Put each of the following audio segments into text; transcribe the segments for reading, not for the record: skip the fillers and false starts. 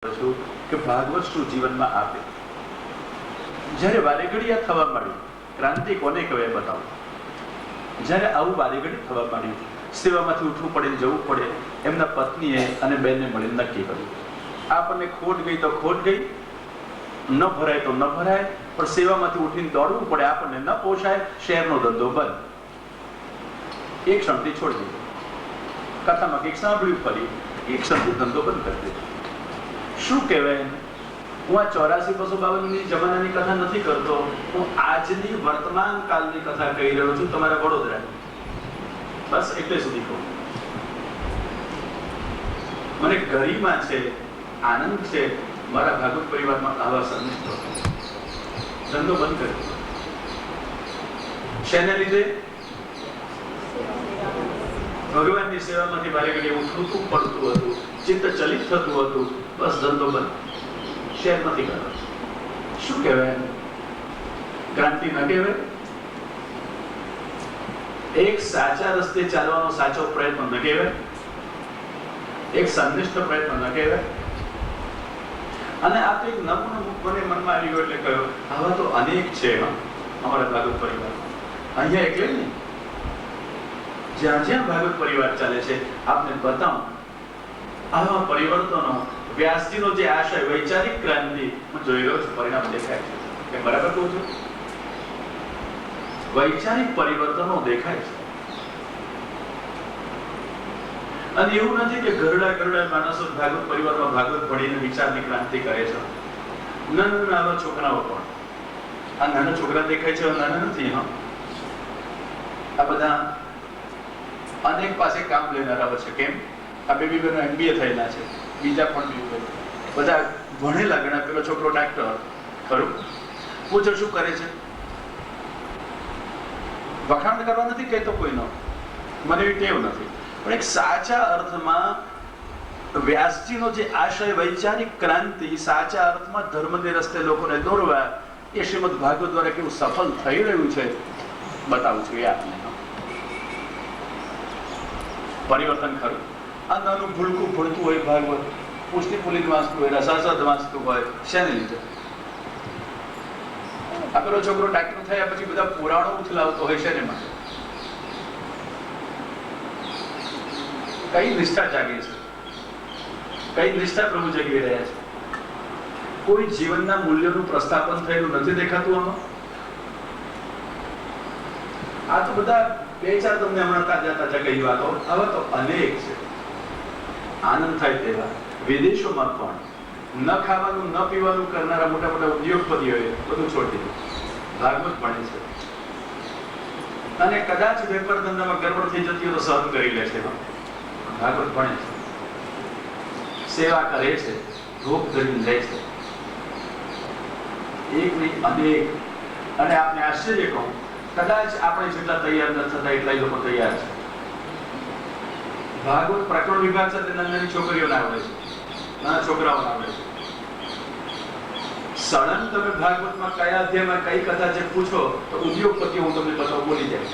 છું કે ભાગવત શું જીવનમાં આપે. જ્યારે વારેઘડી આ થવા માંડ્યું, ક્રાંતિ કોને કહેવાય બતાવો. જ્યારે આવું વારેઘડી થવા માંડ્યું, સેવામાંથી ઉઠવું પડે, જવું પડે, એમના પત્નીએ અને બેનને મળીને નક્કી કર્યું, આપણને ખોટ ગઈ તો ખોટ ગઈ, ન ભરાય તો ન ભરાય, પણ સેવામાંથી ઉઠીને દોડવું પડે, આપણને ન પોષાય, શહેરનો ધંધો બંધ. એક ક્ષણથી છોડી દીધો. કથામાં કંઈક સાંભળ્યું ફરી, એક ક્ષણથી ધંધો બંધ કરી દીધો. શું કહેવાય? હું આ 84-252 જમાનાની કથા નથી કરતો, હું આજની વર્તમાન કાળની કથા કહી રહ્યો છું, તમારા વડોદરાની. બસ એટલે સુધી કહું. મને ગરિમા છે, આનંદ છે મારા ભાગવત પરિવારમાં આવા સંતો. ધંધો બંધ કર્યો. શેને લીધે? ભગવાનની સેવામાંથી મારે ઘડી ઉઠવું પડતું હતું, ચિત્ત ચલિત થતું હતું. બસ ધંધો બંધ, શેર નથી કરતો. શું કહેવાય? ક્રાંતિ ન કહેવાય? એક સાચા રસ્તે ચાલવાનો સાચો પ્રયત્ન ન કહેવાય? એક સંનિષ્ઠ પ્રયત્ન ન કહેવાય? અને આ તો એક નમૂનો મને મનમાં આવી ગયો એટલે કહ્યું, આવા તો અનેક છે અમારા ભાગવત પરિવારમાં. અહીંયા એટલે નહીં, જ્યાં જ્યાં ભાગવત પરિવાર ચાલે છે આપને બતાવું આવા પરિવર્તનો. વ્યાસજીનો જે આશય વૈચારિક ક્રાંતિ હું જોઈ રહ્યો છું, પરિણામ દેખાય છે. કે બરાબર કહું છું? વૈચારિક પરિવર્તનો દેખાય છે. અને એવું નથી કે ઘરડા માણસો ભાગવત પરિવારમાં ભાગવત ભણીને વિચારની ક્રાંતિ કરે છે. નાના નાના છોકરાઓ પણ, આ નાના છોકરા દેખાય છે, નાના નથી. આ બધા અનેક પાસે કામ લેનારા છે. કેમ? આ બેબી બેનો MBA થયેલા છે, બીજા પણ બધા ભણેલા ઘણા. પેલો છોકરો ડાક્ટર, ખરું? પૂછો શું કરે છે? વખાણ કરવા નથી કહેતો કોઈનો, મને એવી ટેવ નથી, પણ એક સાચા અર્થમાં વ્યાસજીનો જે આશય વૈચારિક ક્રાંતિ, સાચા અર્થમાં ધર્મને રસ્તે લોકોને દોરવા, એ શ્રીમદ ભાગવત દ્વારા કેવું સફળ થઈ રહ્યું છે બતાવું છું. એ આપને પરિવર્તન ખરું. આ નાનું ભૂલકું ભણતું હોય ભાગવત, પુષ્ટિ પુલિન વાંચતું હોય, રસાસદ વાંચતું હોય, શેને લીધે? આ પેલો છોકરો ડાક્ટર થયા પછી બધા પુરાણો ઉથલાવતો હોય, શેને માટે? કઈ નિષ્ઠા જાગે છે? કઈ નિષ્ઠા પ્રભુ જગવી રહ્યા છે? કોઈ જીવનના મૂલ્યોનું પ્રસ્થાપન થયેલું નથી દેખાતું આમાં. આ તો બધા બે ચાર તમને હમણાં તાજા કઈ વાતો, આવા તો અનેક છે. આનંદ થાય તેવા. વિદેશોમાં પણ ન ખાવાનું ન પીવાનું કરનારા મોટા મોટા ઉદ્યોગપતિઓએ બધું છોડી દીધું, ભાગવત ભણે છે. અને કદાચ વેપાર ધંધામાં ગરબડ થઈ જતી હોય તો સહન કરી લે છે, ભાગવત ભણે છે, સેવા કરે છે, ભોગ ધરીને લે છે. એક નહીં અનેક. અને આપને આશ્ચર્ય કહું, કદાચ આપણે જેટલા તૈયાર ન થતા એટલા લોકો તૈયાર છે. ભાગવત પ્રકરણ વિભાગ સાથે નાની છોકરીઓને આવડે છે, નાના છોકરાઓને આવડે છે. સળંગ તમે ભાગવતમાં કયા અધ્યાયમાં કઈ કથા જે પૂછો તો ઉદ્યોગપતિઓ હું તમને બતાવું બોલી જાય.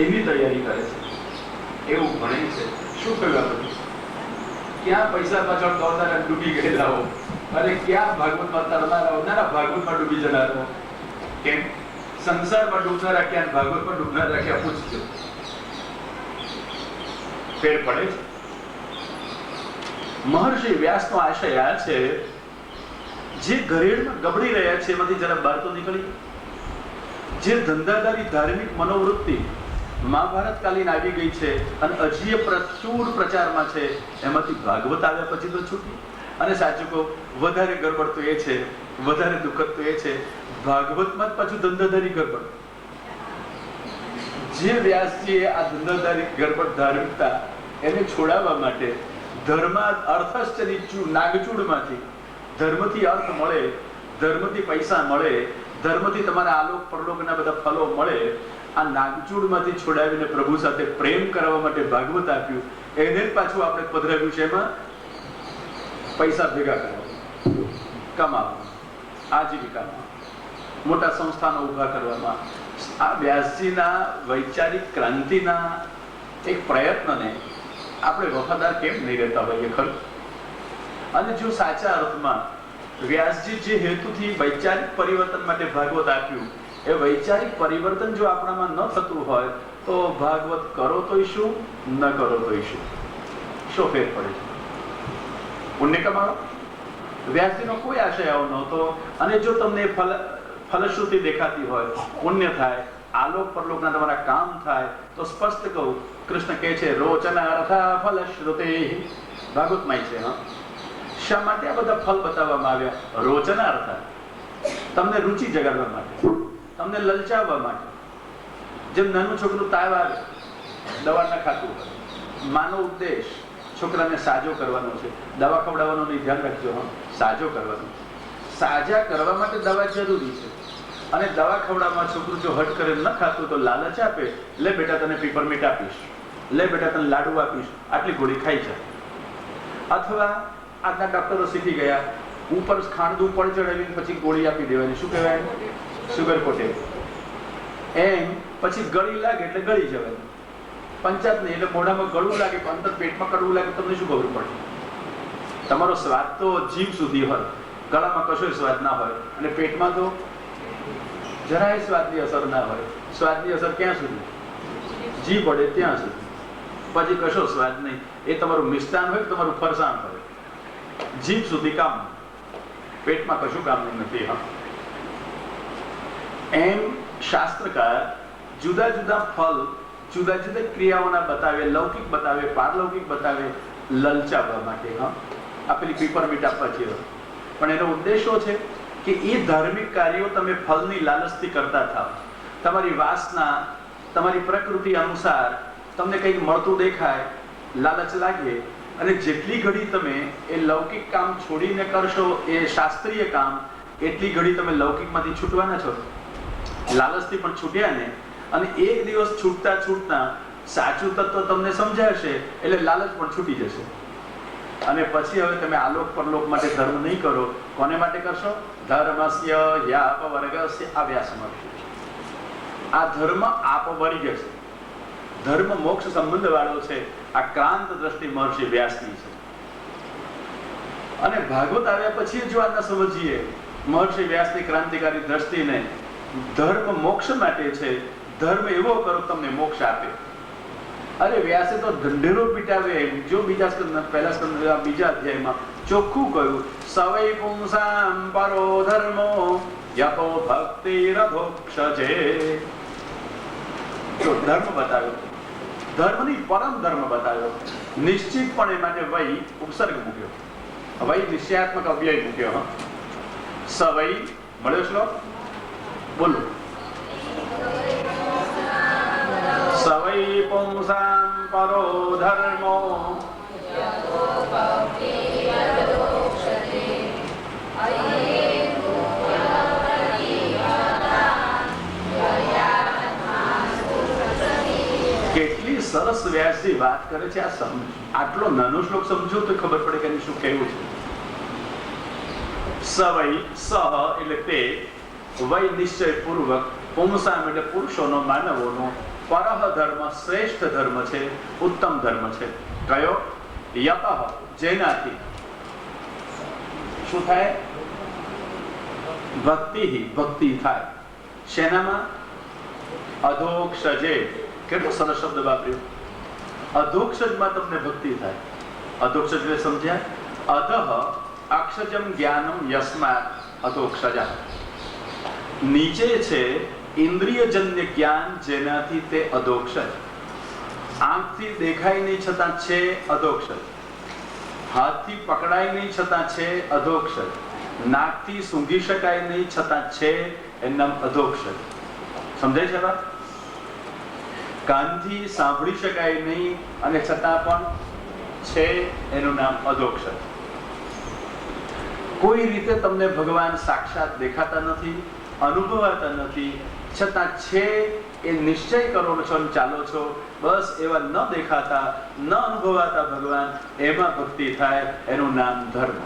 એવી તૈયારી કરે છે, એવું ભણે છે. શું કહ્યું આ બધું? ક્યાં પૈસા પાછળ દોડનારા ડૂબી ગયેલા હો, અને ક્યાં ભાગવતમાં તરનારા હો, નાના ભાગવતમાં ડૂબી જનારા. કેમ? સંસારમાં ડૂબનારા ક્યાં, ભાગવતમાં ડૂબનારા ક્યાં? પૂછજો. ફેર પડે છે. મહર્ષિ વ્યાસનો આશય આ છે, જે ઘરેડમાં ગબડી રહ્યા છે એમાંથી જરા બહાર તો નીકળી. જે ધંધાદારી ધાર્મિક મનોવૃત્તિ મહાભારત કાલીન આવી ગઈ છે અને હજી પ્રચુર પ્રચારમાં છે, એમાંથી ભાગવત આવ્યા પછી તો છૂટી. અને સાચું કહું, વધારે ગરબડ તો એ છે, વધારે દુઃખદ તો એ છે, ભાગવતમાં જ પાછું ધંધાદારી ગરબડ. જે વ્યાસજીએ આ ધંધાદારી ગરબડ ધાર્મિકતા એને છોડાવવા માટે ધર્મ અર્થશ્ચની નાગચૂડમાંથી ધર્મથી અર્થ મળે, ધર્મથી પૈસા મળે, ધર્મથી તમારા આલોક પરલોકના બધા ફલો મળે, આ નાગચૂડમાંથી છોડાવીને પ્રભુ સાથે પ્રેમ કરવા માટે ભાગવત આપ્યું. એને જ પાછું આપણે પધરાવ્યું છે એમાં પૈસા ભેગા કરવા, કમાવા, આજીવિકામાં, મોટા સંસ્થાનો ઉભા કરવામાં. આ વ્યાસજીના વૈચારિક ક્રાંતિના એક પ્રયત્નને આપણે વફાદાર કેમ નહીં રહેતા હોઈએ ખરું? અને જો સાચા અર્થમાં વ્યાસજી જે હેતુથી વૈચારિક પરિવર્તન માટે ભાગવત આપ્યું, એ વૈચારિક પરિવર્તન જો આપણામાં ન થતું હોય તો ભાગવત કરો તોય શું, ન કરો તોય શું ફેર પડે છે? પુણ્ય કમાવો. વ્યાસજીનો કોઈ આશય આવો નહોતો. અને જો તમને ફલશ્રુતિ દેખાતી હોય, પુણ્ય થાય, આલોક પરલોકના તમારા કામ થાય, તો સ્પષ્ટ કહું, કૃષ્ણ કહે છે રોચનાર્થા ફલશ્રુતિ, ભાગવતમાં છે. શા માટે આ બધા ફલ બતાવવામાં આવ્યા? રોચનાર્થા, તમને રુચિ જગાડવા માટે, તમને લલચાવવા માટે. જેમ નાનું છોકરું તાવ આવે, દવા ન ખાતું હોય, માનો ઉદ્દેશ છોકરાને સાજો કરવાનો છે, દવા ખવડાવવાનો નહીં, ધ્યાન રાખજો. સાજો કરવાનો, સાજા કરવા માટે દવા જરૂરી છે. અને દવા ખવડાવવા છોકરું જો હટ કરે, ન ખાતું તો લાલચ આપે, લે બેટા તને પીપરમીટ આપીશ, લે બેટા તને લાડુ આપીશ, આટલી ગોળી ખાઈ જાય. અથવા આજના ડોક્ટરો શીખી ગયા, ઉપર ખાંડ ઉપર ચડાવીને પછી ગોળી આપી દેવાની, શું કહેવાય? Sugar cottage. એમ પછી ગળી લાગે એટલે ગળી જવાય, પંચાયત નહીં. એટલે મોઢામાં ગળવું લાગે, અંદર પેટમાં કડવું લાગે, તમને શું ખબર પડે? તમારો સ્વાદ તો જીભ સુધી હોય, ગળામાં કશો સ્વાદ ના હોય, અને પેટમાં તો જરાય સ્વાદની અસર ના હોય. સ્વાદની અસર ક્યાં સુધી? જીભ પડે ત્યાં સુધી, પછી કશો સ્વાદ નહીં. એ તમારું મિષ્ટાન હોય, તમારું ફરસાણ હોય, જીભ સુધી કામ, પેટમાં કશું કામનું નથી. એમ શાસ્ત્રકાર જુદા જુદા ફલ, જુદા જુદા ક્રિયાઓના બતાવે, લૌકિક બતાવે, પારલૌકિક બતાવે, લલચાવવા માટે. આ પેલી પીપરમીટ આપવા છે, પણ એનો ઉદ્દેશો છે કે એ ધાર્મિક કાર્યો તમે ફલની લાલચથી કરતા થાવ. તમારી વાસના, તમારી પ્રકૃતિ અનુસાર તમને કંઈક મળતું દેખાય, લાલચ લાગે, અને જેટલી ઘડી તમે એ લૌકિક કામ છોડીને કરશો, એ શાસ્ત્રીય કામ, એટલી ઘડી તમે લૌકિકમાંથી છૂટવાના છો. લાલચથી પણ છૂટ્યા ને, અને એક દિવસ છૂટતા છૂટતા સાચું તત્વ તમને સમજાશે, એટલે લાલચ પણ છૂટી જશે. અને પછી હવે તમે આલોક પરલોક માટે ધર્મ નહીં કરો. કોને માટે કરશો? ધર્મસ્ય યાપવર્ગસ્ય અવ્યાસમર્ષિ. આ ધર્મ આપવર્ગ છે, ધર્મ મોક્ષ સંબંધ વાળો છે. આ ક્રાંત દ્રષ્ટિ મહર્ષિ વ્યાસની છે. અને ભાગવત આવ્યા પછી જો આના સમજીએ મહર્ષિ વ્યાસની ક્રાંતિકારી દ્રષ્ટિને, ધર્મ મોક્ષ માટે છે. ધર્મ એવો કરો તમને મોક્ષ આપે. અરે વ્યાસે તો ઢંઢેરો પીટાવે. જો બીજા અધ્યાયમાં ચોખ્ખું કહ્યું, સવૈ પુંસામ પરો ધર્મો યતો ભક્તિરધોક્ષજે. તો ધર્મ બતાવ્યો, ધર્મની પરમ ધર્મ બતાવ્યો. નિશ્ચિતપણે માટે વૈ ઉપસર્ગ મૂક્યો, વૈ નિશ્ચયાત્મક અવ્યય મૂક્યો. સવૈ મળ્યો શ્લોક, બોલો. સવૈ પુંસામ પરો ધર્મો કેટલી સરસ વ્યાસજી વાત કરે છે. આટલો નાનો શ્લોક સમજો તો ખબર પડે કે શું કહેવું છે. સવૈ સહ એટલે તે, વૈ નિશ્ચય પૂર્વક, પુંસામ એટલે પુરુષોનો, માનવોનો, પરહ ધર્મ શ્રેષ્ઠ ધર્મ છે, ઉત્તમ ધર્મ છે. કયો? યતઃ જેનાથી શું થાય? ભક્તિ થાય. શેનામાં? અધોક્ષજે. કેટલો સરસ શબ્દ વાપર્યો, અધોક્ષજમાં તમને ભક્તિ થાય. અધોક્ષજ એટલે સમજ્યા? અધઃ અક્ષજમ જ્ઞાનમ યસ્માત અધોક્ષજા. નીચે છે ઇન્દ્રિયજન્ય જ્ઞાન, જેનાથી તે અધોક્ષજ. આંખથી દેખાય નહીં છતાં છે અધોક્ષજ, હાથથી પકડાય નહીં છતાં છે અધોક્ષજ, નાકથી સૂંઘી શકાય નહીં છતાં છે, એનું નામ અધોક્ષજ. સમજાય છે વાત? કાનથી સાંભળી શકાય નહીં અને છતાં પણ છે, એનું નામ અધોક્ષજ. કોઈ રીતે તમને ભગવાન સાક્ષાત દેખાતા નથી, અનુભવાતા નથી, છતાં છે એ નિશ્ચય કરો છો, ચાલો છો. બસ એવા ન દેખાતા, ન અનુભવાતા ભગવાન, એમાં ભક્તિ થાય. એનું નામ ધર્મ,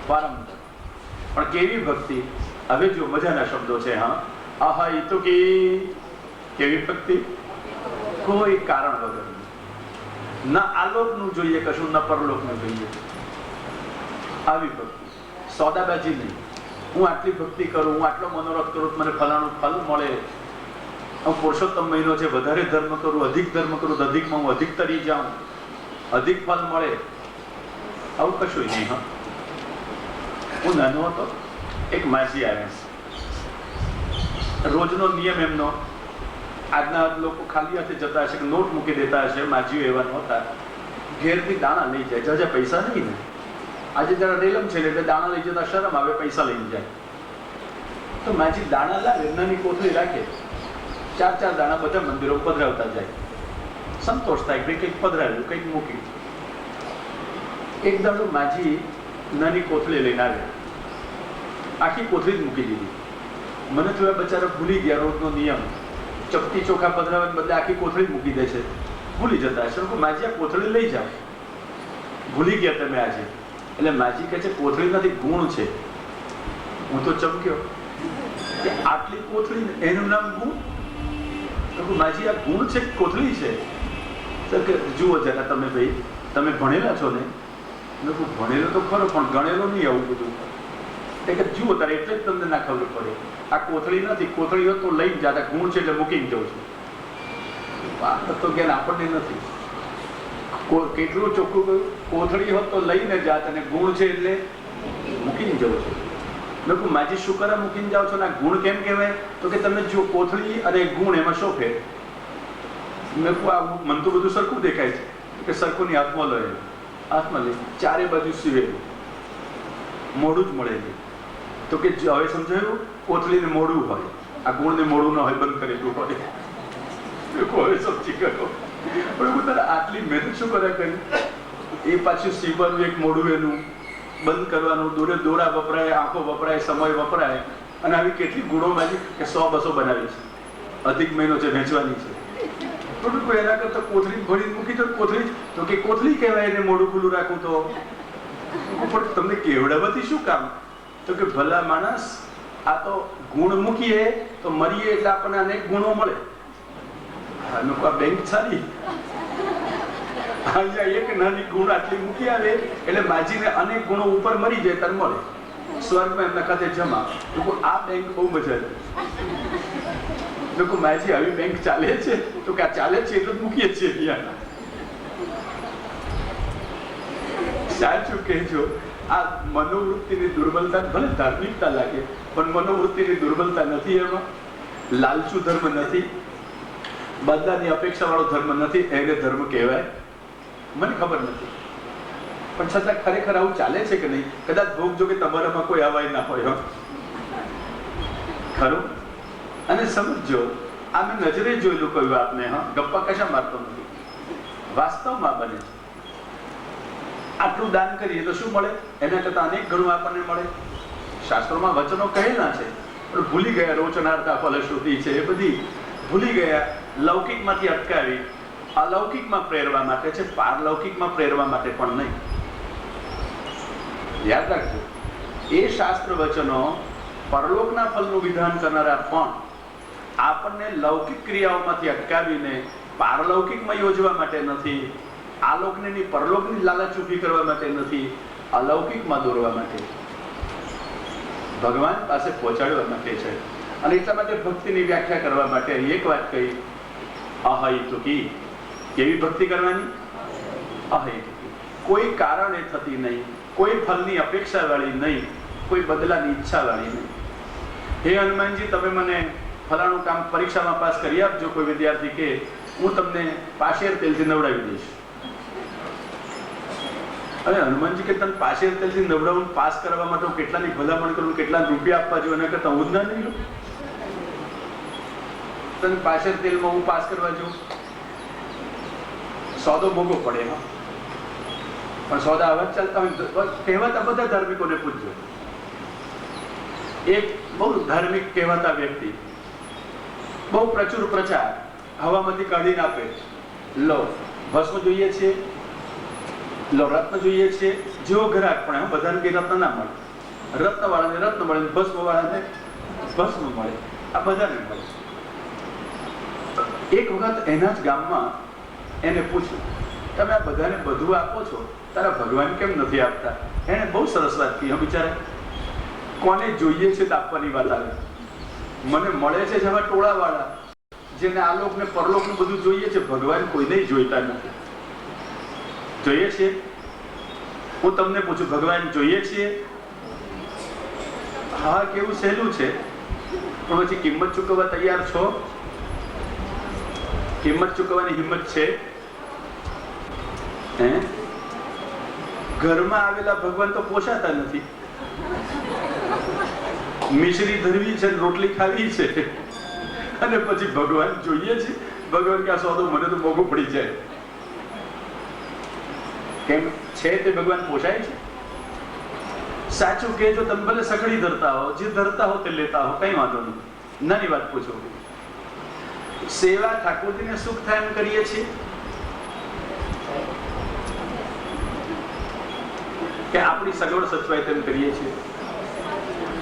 પરમ ધર્મ. પણ કેવી ભક્તિ? હવે જો મજાના શબ્દો છે. અહૈતુકી. કેવી ભક્તિ? કોઈ કારણ વગર. ના આલોકનું જોઈએ કશું, ન પરલોકનું જોઈએ. આવી ભક્તિ, સોદાબાજી નહીં. હું આટલી ભક્તિ કરું, હું આટલો મનોરથ કરું, મને ફલાણું ફલ મળે, હું પુરુષોત્તમ મહિનો છે, વધારે ધર્મ કરું, અધિક ધર્મ કરું તો અધિકમાં હું અધિક તરી જાઉં, અધિક ફલ મળે, આવું કશું નહીં. હા, હું નાનો હતો, એક માજી આવ્યા છે. રોજનો નિયમ એમનો, આજના લોકો ખાલી હાથે જતા હશે કે નોટ મૂકી દેતા હશે, માજીઓ એવા નહોતા. ઘેરથી દાણા લઈ જાય, જાજા પૈસા નહીં ને. આજે જરા રેલમ છે એટલે દાણા લઈ જતા શરમ આવે, પૈસા લઈને જાય. તો માજી દાણા લાવે, નાની કોથળી રાખે, 4 દાણા બધા મંદિરો પધરાવતા જાય. સંતોષ થાય કે કંઈક પધરાવ્યું, કંઈક મૂક્યું. એક દાડો માજી નાની કોથળી લઈને આવે, આખી કોથળી જ મૂકી દીધી. મને તો એ બચારા ભૂલી ગયા રોજનો નિયમ, ચપટી ચોખા પધરાવવાને બદલે આખી કોથળી મૂકી દે છે. ભૂલી જતા હશે. માજી આ કોથળી લઈ જાઓ, ભૂલી ગયા તમે આજે. એટલે માજી કહે છે કોથળી નથી, ગુણ છે. હું તો ચમક્યો કે આટલી કોથળી, એનું નામ ગુણ? તો માજી આ ગુણ છે, કોથળી છે. તો કે જુઓ જરા તમે ભાઈ, તમે ભણેલા છો ને? ભણેલો તો ખરો પણ ગણેલો નહીં આવું બધું. કે જુઓ તારે એટલે જ તમને ના ખબર પડે. આ કોથળી નથી, કોથળી હોત તો લઈને જાતા, ગુણ છે એટલે મૂકીને જઉં છું. આ તત્વજ્ઞાન આપણને નથી. કેટલું ચોખ્ખું કહ્યું, કોથળી હોત તો લઈને જાત અને ગુણ છે એટલે મૂકીને જવું છું. લોકો માજી શું કરે મૂકીને જાઓ છો ને આ ગુણ કેમ કહેવાય? તો કે તમે જો કોથળી અને ગુણ એમાં શું ફેર? મેં મન તો બધું સરખું દેખાય છે કે સરખુંની હાથમાં લો, હાથમાં લઈ ચારે બાજુ સીવેલું, મોઢું જ મળેલું. તો કે હવે સમજાયું, કોથળીને મોઢું હોય, આ ગુણને મોઢું ન હોય, બંધ કરેલું હોય. હવે સમજી ગયો. પણ હું તારે આટલી મહેનત શું કરે કરી? એ પાછું સીવવાનું એક મોઢું એનું બંધ કરવાનું, દોરા વપરાય, આંખો વપરાય, સમય વપરાય. અને આવી કેટલી ગુણો માજી કે 100-200 બનાવી છે. અધિક મહિનો છે, વેચવાની છે. પણ કોઈ એના કરતા કોથળી ભરીને મૂકી તો કોથળી, તો કે કોથળી કહેવાય એને મોઢું ખુલ્લું રાખું તો. પણ તમને કેવડાવવાથી શું કામ? તો કે ભલા માણસ, આ તો ગુણ મૂકીએ તો મરીએ એટલે આપણને અનેક ગુણો મળે. આ બેંક સારી, એક નાની ગુણ આટલી મૂકી આવે એટલે માજીને અનેક ગુણો ઉપર મરી જાય ત્યારે મળે. સ્વર્ગમાં એમના ખાતે જમા. લોકો આ બેંક બહુ મજા આવે. લોકો માજી આવી બેંક ચાલે છે? તો કે આ ચાલે છે એટલું જ મૂકીએ છીએ. સાચું કહેજો, આ મનોવૃત્તિની દુર્બલતા ભલે ધાર્મિકતા લાગે, પણ મનોવૃત્તિની દુર્બલતા નથી. એમાં લાલચુ ધર્મ નથી, બદલાની અપેક્ષા વાળો ધર્મ નથી. એને ધર્મ કહેવાય? મને ખબર નથી, પણ છતાં ખરેખર આવું ચાલે છે કે નહીં? કદાચ ભોગ જો કે તમારામાં કોઈ આવાય ના હોય. ખરું? અને સમજો, આ મેં નજરે જોયેલું કહ્યું આપને. હા, ગપ્પા કશા મારતો નથી, વાસ્તવમાં બને છે. આટલું દાન કરીએ તો શું મળે? એના કરતા અનેક ઘણું આપણને મળે. શાસ્ત્રોમાં વચનો કહેલા છે, પણ ભૂલી ગયા. રોચનાર્થા ફલશ્રુતિ છે, એ બધી ભૂલી ગયા. લૌકિકમાંથી અટકાવી અલૌકિકમાં પ્રેરવા માટે છે, પારલૌકિકમાં પ્રેરવા માટે પણ નહીં. યાદ રાખજો, એ શાસ્ત્ર વચનો પરલોકના ફલનું વિધાન કરનારા પણ આપણને લૌકિક ક્રિયાઓમાંથી અટકાવીને પારલૌકિકમાં યોજવા માટે નથી, આલોકની પરલોકની લાલચ ઊભી કરવા માટે નથી, અલૌકિકમાં દોરવા માટે, ભગવાન પાસે પહોંચાડવા માટે છે. અને એટલા માટે ભક્તિની વ્યાખ્યા કરવા માટે એક વાત કહી, અહૈતુકી. કેવી ભક્તિ કરવાની? અહૈતુકી. કોઈ કારણે થતી નહીં, કોઈ ફલની અપેક્ષા વાળી નહીં, કોઈ બદલાની ઈચ્છા વાળી નહીં. હે હનુમાનજી, તમે મને ફલાણું કામ પરીક્ષામાં પાસ કરી આપજો. કોઈ વિદ્યાર્થી કે હું તમને પાશેર તેલથી નવડાવી દઈશ. અને હનુમાનજી કે તને પાશેર તેલથી નવડાવું પાસ કરવા માટે હું કેટલાની ભલામણ કરું, કેટલા રૂપિયા આપવા જોઈએ, એના કરતા હું જ ના નહીં લઉં. તને પાશેર તેલમાં હું પાસ કરવા જાઉં, સોદો મોંઘો પડે. હા, પણ સોદા આવા જ ચાલતા હોય. કહેવાતા બધા ધાર્મિકોને પૂછજો. એક બહુ ધાર્મિક કહેવાતા વ્યક્તિ, બહુ પ્રચુર પ્રચાર, હવામાંથી કાઢીને આપે, લો ભસ્મ જોઈએ છે, લો રત્ન જોઈએ છે. જેવો ગ્રાહક પણ બધાને કઈ રત્ન ના મળે. રત્ન વાળાને રત્ન મળે, ભસ્મ વાળાને ભસ્મ મળે, આ બધાને મળે. એક વખત એના જ ગામમાં એને પૂછ્યું તમે આ બધાને બધું આપો છો, તારા ભગવાન કેમ નથી આપતા? એને બહુ સરસ વાત કહી. બિચારા કોને જોઈએ છે તો આપવાની વાત આવે. મને મળે છે જેવા ટોળાવાળા જેને આલોક ને પરલોક નું બધું જોઈએ છે, ભગવાન કોઈને જોઈતા નથી. જોઈએ છે? હું તમને પૂછું, ભગવાન જોઈએ છીએ? હા, કેવું સહેલું છે, પણ પછી કિંમત ચૂકવવા તૈયાર છો? કિંમત ચૂકવવાની હિંમત છે? ઘરમાં આવેલા ભગવાન તો પોષાતા નથી. મિશ્રી ધરવી છે, રોટલી ખાવી છે, અને પછી ભગવાન જોઈએ છે. ભગવાન કે આ સોદો મને તો મોંઘું પડી જાય. કેમ છે તે ભગવાન પોષાય છે? સાચું કે જો તમે ભલે સકડી ધરતા હો, જે ધરતા હો તે લેતા હો, કઈ વાંધો નહીં. નાની વાત પૂછો, સેવા ઠાકોરજીને સુખ થાય એમ કરીએ છીએ કે આપણી સગવડ સચવાય તેમ કરીએ છીએ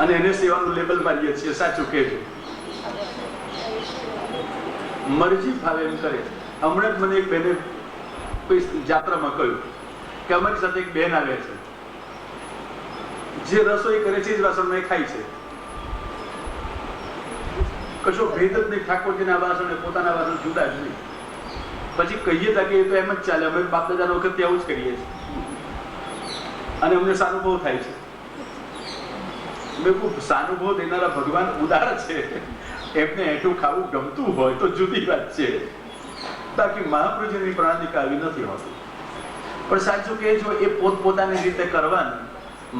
અને એને સેવાનું લેબલ મારીએ છીએ? સાચું કહેજો. મરજી ફાવે એમ કરે. હમણાં જ મને એક બેને કોઈ જાત્રામાં કહ્યું કે અમારી સાથે એક બેન આવે છે, જે રસોઈ કરે છે એ જ વાસણ ખાય છે, કશો ભેદ જ નહીં. ઠાકોરજીના વાસણ પોતાના વાસણ જુદા જ નહીં. પછી કહીએ તા કે એ તો એમ જ ચાલે, અમે બાપ દાદાનો વખત આવું જ કરીએ છીએ અને અમને સાનુભવ થાય છે. મેં ખૂબ સાનુભવ દેનારા ભગવાન ઉદાર છે, એમને એટલું ખાવું ગમતું હોય તો જુદી વાત છે, બાકી મહાપ્રભુજીની પ્રણાલિકા આવી નથી હોતી. પણ સાચું કે જો એ પોતપોતાની રીતે કરવાનું,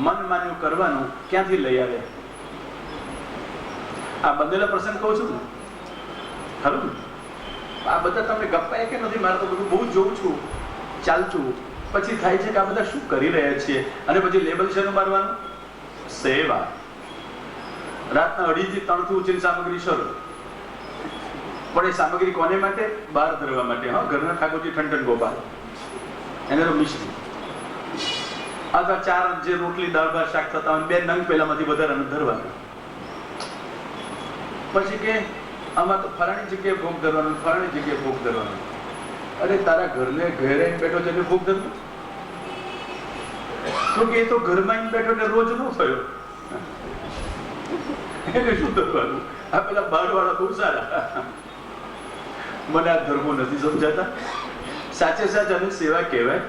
મન માન્યું કરવાનું, ક્યાંથી લઈ આવે? આ બંનેલા પ્રસંગ કહું છું ને, ખરું? આ બધા તમને ગપ્પા કે નથી? મારે તો બધું બહુ જોઉં છું, ચાલતું. પછી થાય છે કે આ બધા શું કરી રહ્યા છીએ, અને પછી લેબલ શેનું મારવાનું? સેવા. રાતના 2:30 થી 3 થી ઉંચી સામગ્રી શરૂ. પણ એ સામગ્રી કોને માટે? બહાર ધરવા માટે. હા, ઘરના ઠાકોરજી ઠંડન ગોપાલ, એને તો મિશ્રી અથવા 4 જે રોટલી દાળ ભાત શાક થતા હોય 2 નંગ પહેલામાંથી વધારાને ધરવાના. પછી કે આમાં તો ફલાણી જગ્યાએ ભોગ ધરવાનો, ફલાણી જગ્યાએ ભોગ ધરવાનો. અરે તારા ઘરને ઘરે બેઠો છે ભોગ ધરવો? તો કે એ તો ઘરમાં બેઠો એટલે રોજ નો થયો, એને શું ધરવાનું? આ પેલા બહાર વાળા બહુ સારા. મને આ ધર્મો નથી સમજાતા. સાચે સાચ અને સેવા કહેવાય.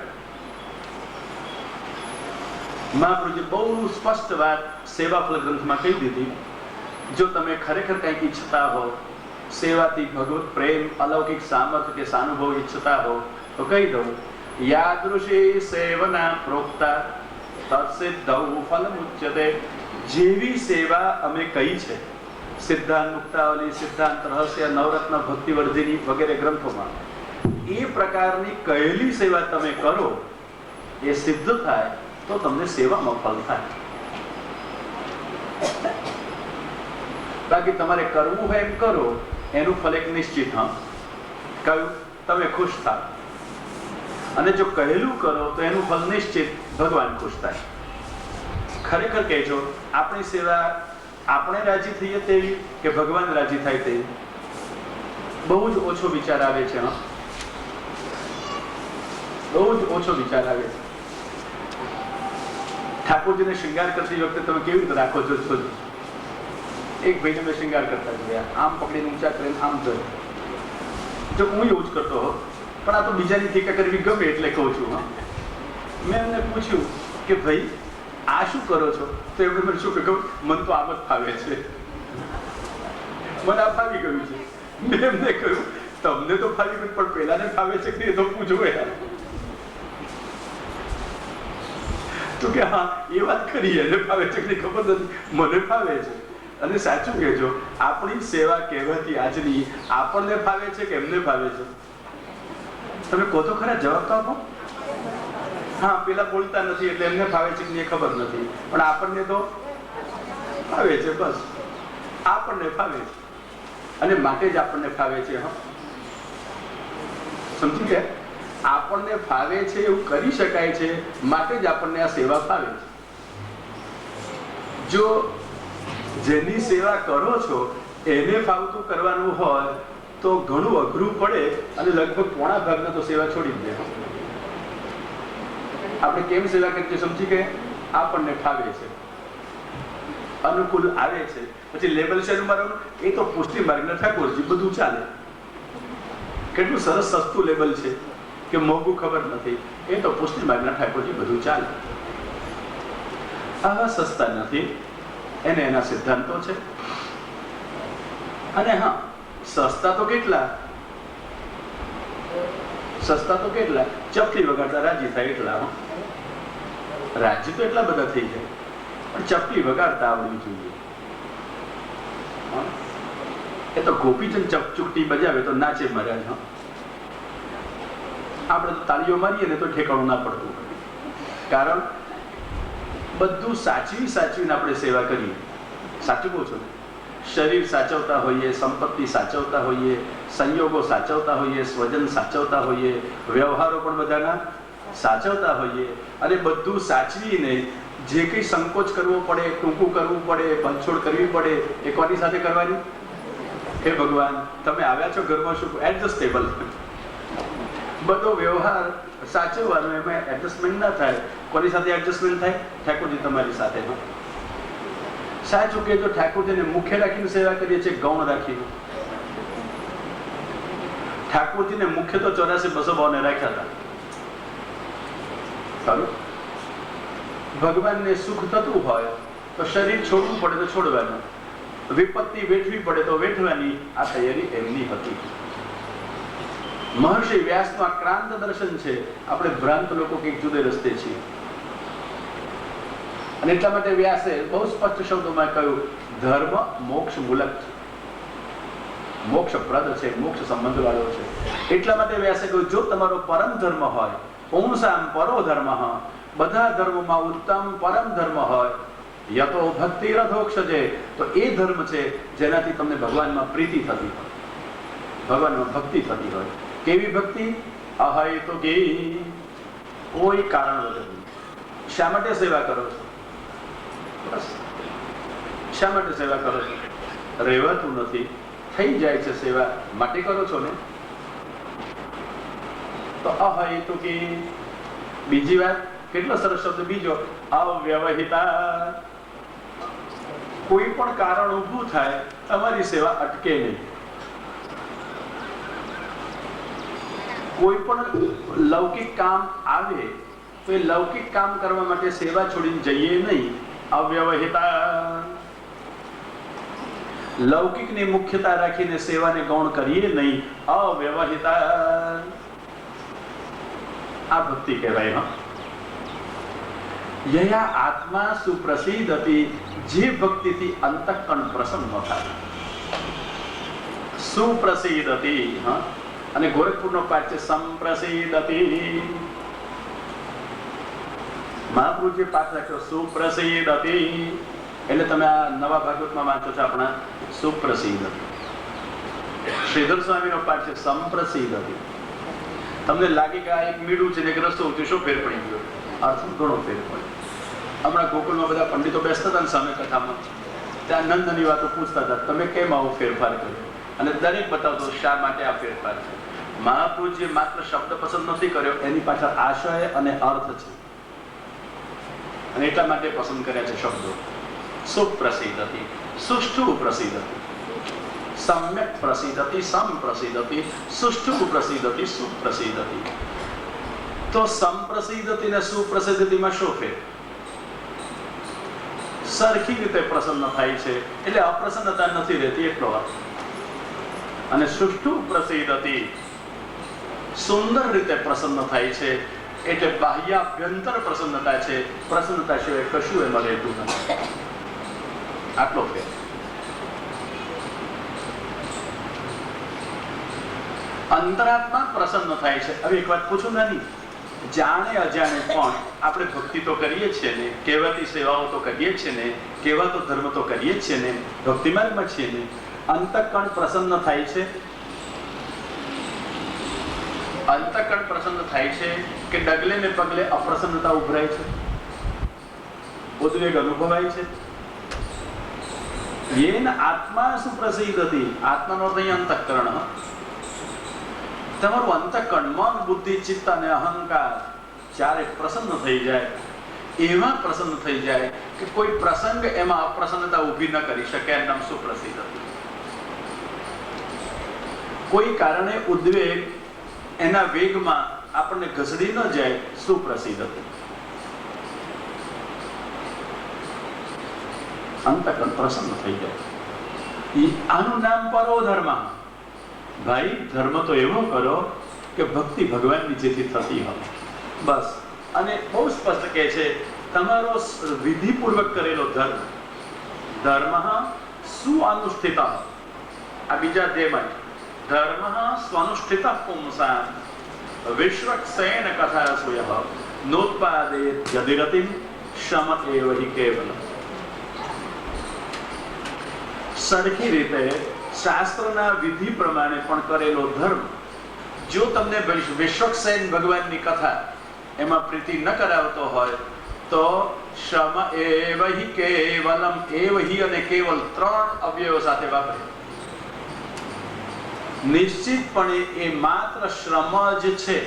મહાપ્રભુજી બહુ સ્પષ્ટ વાત સેવા ફળ ગ્રંથમાં કહી દીધી. જો તમે ખરેખર કંઈક ઈચ્છતા હો, સેવાથી ભગવત પ્રેમ, અલૌકિક સામર્થ્ય કે સાનુભવ ઈચ્છતા હો, તો કહી દઉં, યાદૃશી સેવના પ્રોક્તા તત્સિદ્ધૌ ફલમુચ્યતે. જેવી સેવા અમે કહી છે સિદ્ધાંત મુક્તાવલી, સિદ્ધાંત રહસ્ય, નવરત્ન, ભક્તિવર્ધિની વગેરે ગ્રંથોમાં, એ પ્રકારની કહેલી સેવા તમે કરો, એ સિદ્ધ થાય તો તમને સેવામાં ફળ થાય. બાકી તમારે કરવું હોય એમ કરો, એનું ફળ એક નિશ્ચિત. હા, કયું? તમે ખુશ થાવ. અને જો કહેલું કરો તો એનું ફળ નિશ્ચિત, ભગવાન ખુશ થાય. ખરેખર કહેજો, આપણી સેવા આપણે રાજી થઈએ તેવી કે ભગવાન રાજી થાય તેવી? બહુ જ ઓછો વિચાર આવે છે. હા, બહુ જ ઓછો વિચાર આવે છે. ઠાકોરજીને શૃંગાર કરતી વખતે તમે કેવી રીતે રાખો છો? એક ભાઈને મેં શૃંગાર કરતા જોયા, આમ પકડીને ઊંચા કરીને આમ ધરે. જો હું એવું જ કરતો હો, પણ આ તો બીજાની ટીકા કરવી ગમે એટલે કહું છું. હા, મેં એમને પૂછ્યું કે ભાઈ આ શું કરો છો? તો એમને મને શું કહ્યું? મને તો આમ જ ફાવે છે, મને આ ફાવી ગયું છે. મેં એમને કહ્યું તમને તો ફાવી ગયું, પણ પેલાને ફાવે છે કે એ તો પૂછવું યાર. તો કે હા, એ વાત કરી, એને ફાવે છે કે ખબર નથી, મને ફાવે છે. અને સાચું કહેજો, આપણી સેવા કહેવાથી આજની આપણને ફાવે છે કે એમને ફાવે છે? તમે કહો તો ખરા, જવાબ તો આપો. હા, પેલા બોલતા નથી એટલે એમને ફાવે છે કે ખબર નથી, પણ આપણને તો ફાવે છે. બસ આપણને ફાવે છે અને માટે જ આપણને ફાવે છે. હા, સમજી ગયા? આપણને ફાવે છે એવું કરી શકાય છે, માટે જ આપણને આ સેવા ફાવે છે. જો જેની સેવા કરો છો એને ફાવતું કરવાનું હોય તો ઘણું અઘરું પડે અને લગભગ પોણા ભાગના તો સેવા છોડી દે. આપણે કેમ સેવા કરીએ સમજી કે આપણને ફાવે છે, અનુકૂળ આવે છે. પછી લેબલ શેનું મારવાનું? એ તો પુષ્ટિ માર્ગના ઠાકોરજી, બધું ચાલે. કેટલું સરસ સસ્તું લેબલ છે કે મોંઘું ખબર નથી. એ તો પુષ્ટિ માર્ગના ઠાકોરજી, બધું ચાલે. આવા સસ્તા નથી, એને એના સિદ્ધાંતો છે. અને હા, સસ્તા તો કેટલા ચપટી વગાડતા રાજી થાય એટલા. રાજી તો એટલા બધા થઈ જાય, પણ ચપટી વગાડતા આવડવી જોઈએ. એ તો ગોપીચંદ ચપચુકટી બજાવે તો નાચે મર્યા. આપણે તો તાળીઓ મારીએ ને તો ઠેકાણું ના પડતું, કારણ બધું સાચવીને આપણે સેવા કરીએ. સાચું કહું છું, શરીર સાચવતા હોઈએ, સંપત્તિ સાચવતા હોઈએ, સંયોગો સાચવતા હોઈએ, સ્વજન સાચવતા હોઈએ, વ્યવહારો પણ બધાના સાચવતા હોઈએ, અને બધું સાચવીને જે કંઈ સંકોચ કરવો પડે, ટૂંકું કરવું પડે, બંધછોડ કરવી પડે, એ કોની સાથે કરવાની? હે ભગવાન, તમે આવ્યા છો ઘરમાં, શું એડજસ્ટેબલ બધો વ્યવહાર સાચવવાનો, એમાં એડજસ્ટમેન્ટ ના થાય. કોની સાથે એડજસ્ટમેન્ટ થાય? ઠાકોરજી તમારી સાથે. સાચું કે જો ઠાકોરજીને મુખ્ય રાખીને સેવા કરીએ છીએ, ગૌણ રાખીને. ઠાકોરજીને મુખ્ય તો 84,252 રાખ્યા હતા. ખરું? ભગવાનને સુખ થતું હોય તો શરીર છોડવું પડે તો છોડવાનું, વિપત્તિ વેઠવી પડે તો વેઠવાની. આ તૈયારી એમની હતી. મહર્ષિ વ્યાસનું આ ક્રાંત દર્શન છે. આપણે ભ્રાંત લોકો કંઈક જુદે રસ્તે છીએ, અને એટલા માટે વ્યાસે બહુ સ્પષ્ટ શબ્દોમાં કહ્યું, ધર્મ મોક્ષ મૂલક છે, મોક્ષપ્રદ છે, મોક્ષ સંબંધ વાળો છે. એટલા માટે વ્યાસે કહ્યું, જો તમારો પરમ ધર્મ હોય, પુંસામ પરો ધર્મ, બધા ધર્મોમાં ઉત્તમ પરમ ધર્મ હોય, યતો ભક્તિ રથોક્ષજે, તો એ ધર્મ છે જેનાથી તમને ભગવાનમાં પ્રીતિ થતી હોય, ભગવાનમાં ભક્તિ થતી હોય. કેવી ભક્તિ? અહય તો કે કોઈ કારણ વગર. શા માટે સેવા કરો છો? બસ શા માટે સેવા કરો છો? રહેવાતું નથી, થઈ જાય છે સેવા માટે કરો છો ને. તો અહય તો કે. બીજી વાત, કેટલો સરસ શબ્દ બીજો, અવ્યવહિતા. કોઈ પણ કારણ ઊભું થાય, તમારી સેવા અટકે નહીં. કોઈ પણ લૌકિક કામ આવે તો એ લૌકિક કામ કરવા માટે સેવા છોડીને જઈએ નહીં. અવ્યવહિતા. લૌકિકની મુખ્યતા રાખીને સેવાને ગૌણ કરીએ નહીં. અવ્યવહિતા. આ ભક્તિ કહેવાય. યયા આત્મા સુપ્રસિદ્ધ હતી, જે ભક્તિથી અંતઃકરણ પ્રસન્ન થાય. સુપ્રસિદ્ધ હતી. અને ગોરખપુરનો પાઠ છે સંપ્રસિદ્ધ હતી. મહાપ્રભુજીએ પાઠ રાખ્યો સુપ્રસિદ્ધ હતી, એટલે તમે આ નવા ભાગવતમાં વાંચો છો આપણા સુપ્રસિદ્ધ. શ્રીધર સ્વામીનો પાઠ છે સંપ્રસિદ્ધ હતી. તમને લાગે કે આ એક મીડું છે ને એક રસ્તો છે, શું ફેર પડી ગયો? અર્થ ઘણો ફેર પડ્યો. હમણાં ગોકુળમાં બધા પંડિતો બેસતા હતા ને સામે કથામાં, ત્યાં નંદની વાતો પૂછતા હતા, તમે કેમ આવો ફેરફાર કર્યો? અને દરેક બતાવતો શા માટે આ ફેરફાર છે. મહાપુરુષે માત્ર શબ્દ પસંદ નથી કર્યો, એની પાછળ આશય અને અર્થ છે, અને એટલા માટે પસંદ કર્યા છે શબ્દો. સુપ્રસિદ્ધ હતી, સુષ્ઠુ પ્રસિદ્ધ હતી, સમ્યક પ્રસિદ્ધ હતી, સંપ્રસિદ્ધ હતી, સુષ્ઠુ પ્રસિદ્ધ હતી, સુપ્રસિદ્ધ હતી. તો સંપ્રસિદ્ધ હતી ને સુપ્રસિદ્ધ હતીમાં શું ફેર? સરખી રીતે પ્રસન્ન થાય છે એટલે અપ્રસન્નતા નથી રહેતી, એટલો અર્થ. અને સુષ્ઠુ પ્રસિદ્ધ હતી, સુંદર રીતે પ્રસન્ન થાય છે એટલે બાહ્યાભ્યંતર પ્રસન્નતા છે, પ્રસન્નતા સિવાય કશું એમાં રહેતું નથી. આટલો ફેર. અંતરાત્મા પ્રસન્ન થાય છે. હવે એક વાત પૂછું નાની, જાણે અજાણે પણ આપણે ભક્તિ તો કરીએ છીએ ને, કહેવાતી સેવાઓ તો કરીએ છીએ ને, કહેવાતો ધર્મ તો કરીએ છીએ ને, ભક્તિ માર્ગમાં છીએ ને, અંતઃકરણ પ્રસન્ન થાય છે. અંતઃકરણ પ્રસન્ન થાય છે કે ડગલે ને પગલે અપ્રસન્નતા ઉભરાય છે, ઉદ્વેગ અનુભવાય છે. યેન આત્મા સુપ્રસિદ્ધ હતી. આત્માનો અર્થ અહીં અંતઃકરણ. તમારું અંતઃકરણ, મન, બુદ્ધિ, ચિત્ત અને અહંકાર ચારે પ્રસન્ન થઈ જાય, એવા પ્રસન્ન થઈ જાય કે કોઈ પ્રસંગ એમાં અપ્રસન્નતા ઊભી ન કરી શકે. એમ નામ સુપ્રસિદ્ધ. કોઈ કારણે ઉદ્વેગ એના વેગમાં આપણને ઘસડી ન જાય, સુપ્રસિદ્ધ હતું. અંતકરણ પ્રસન્ન થઈ જાય. આનું નામ પરોધર્મ. ભાઈ ધર્મ તો એવો કરો કે ભક્તિ ભગવાનની જેથી થતી હોય, બસ. અને બહુ સ્પષ્ટ કહે છે, તમારો વિધિપૂર્વક કરેલો ધર્મ, ધર્મ સુઅનુષ્ઠિત. આ બીજા ધ્યેયમાં ધર્મ સ્વનુષ્ઠિત પુંસાં વિશ્વક્ષેન કથા સુયઃ નોત્પાદેત યદિરતિમ શમ એવ હિ કેવલમ. સરખી રીતે શાસ્ત્રના વિધિ પ્રમાણે પણ કરેલો ધર્મ જો તમને વિશ્વક્ષેન ભગવાનની કથા એમાં પ્રીતિ ન કરાવતો હોય તો શમ એવ હિ કેવલમ. એવ હિ અને કેવલ 3 અવયવો સાથે વાપરે. નિશ્ચિતપણે એ માત્ર શ્રમ જ છે.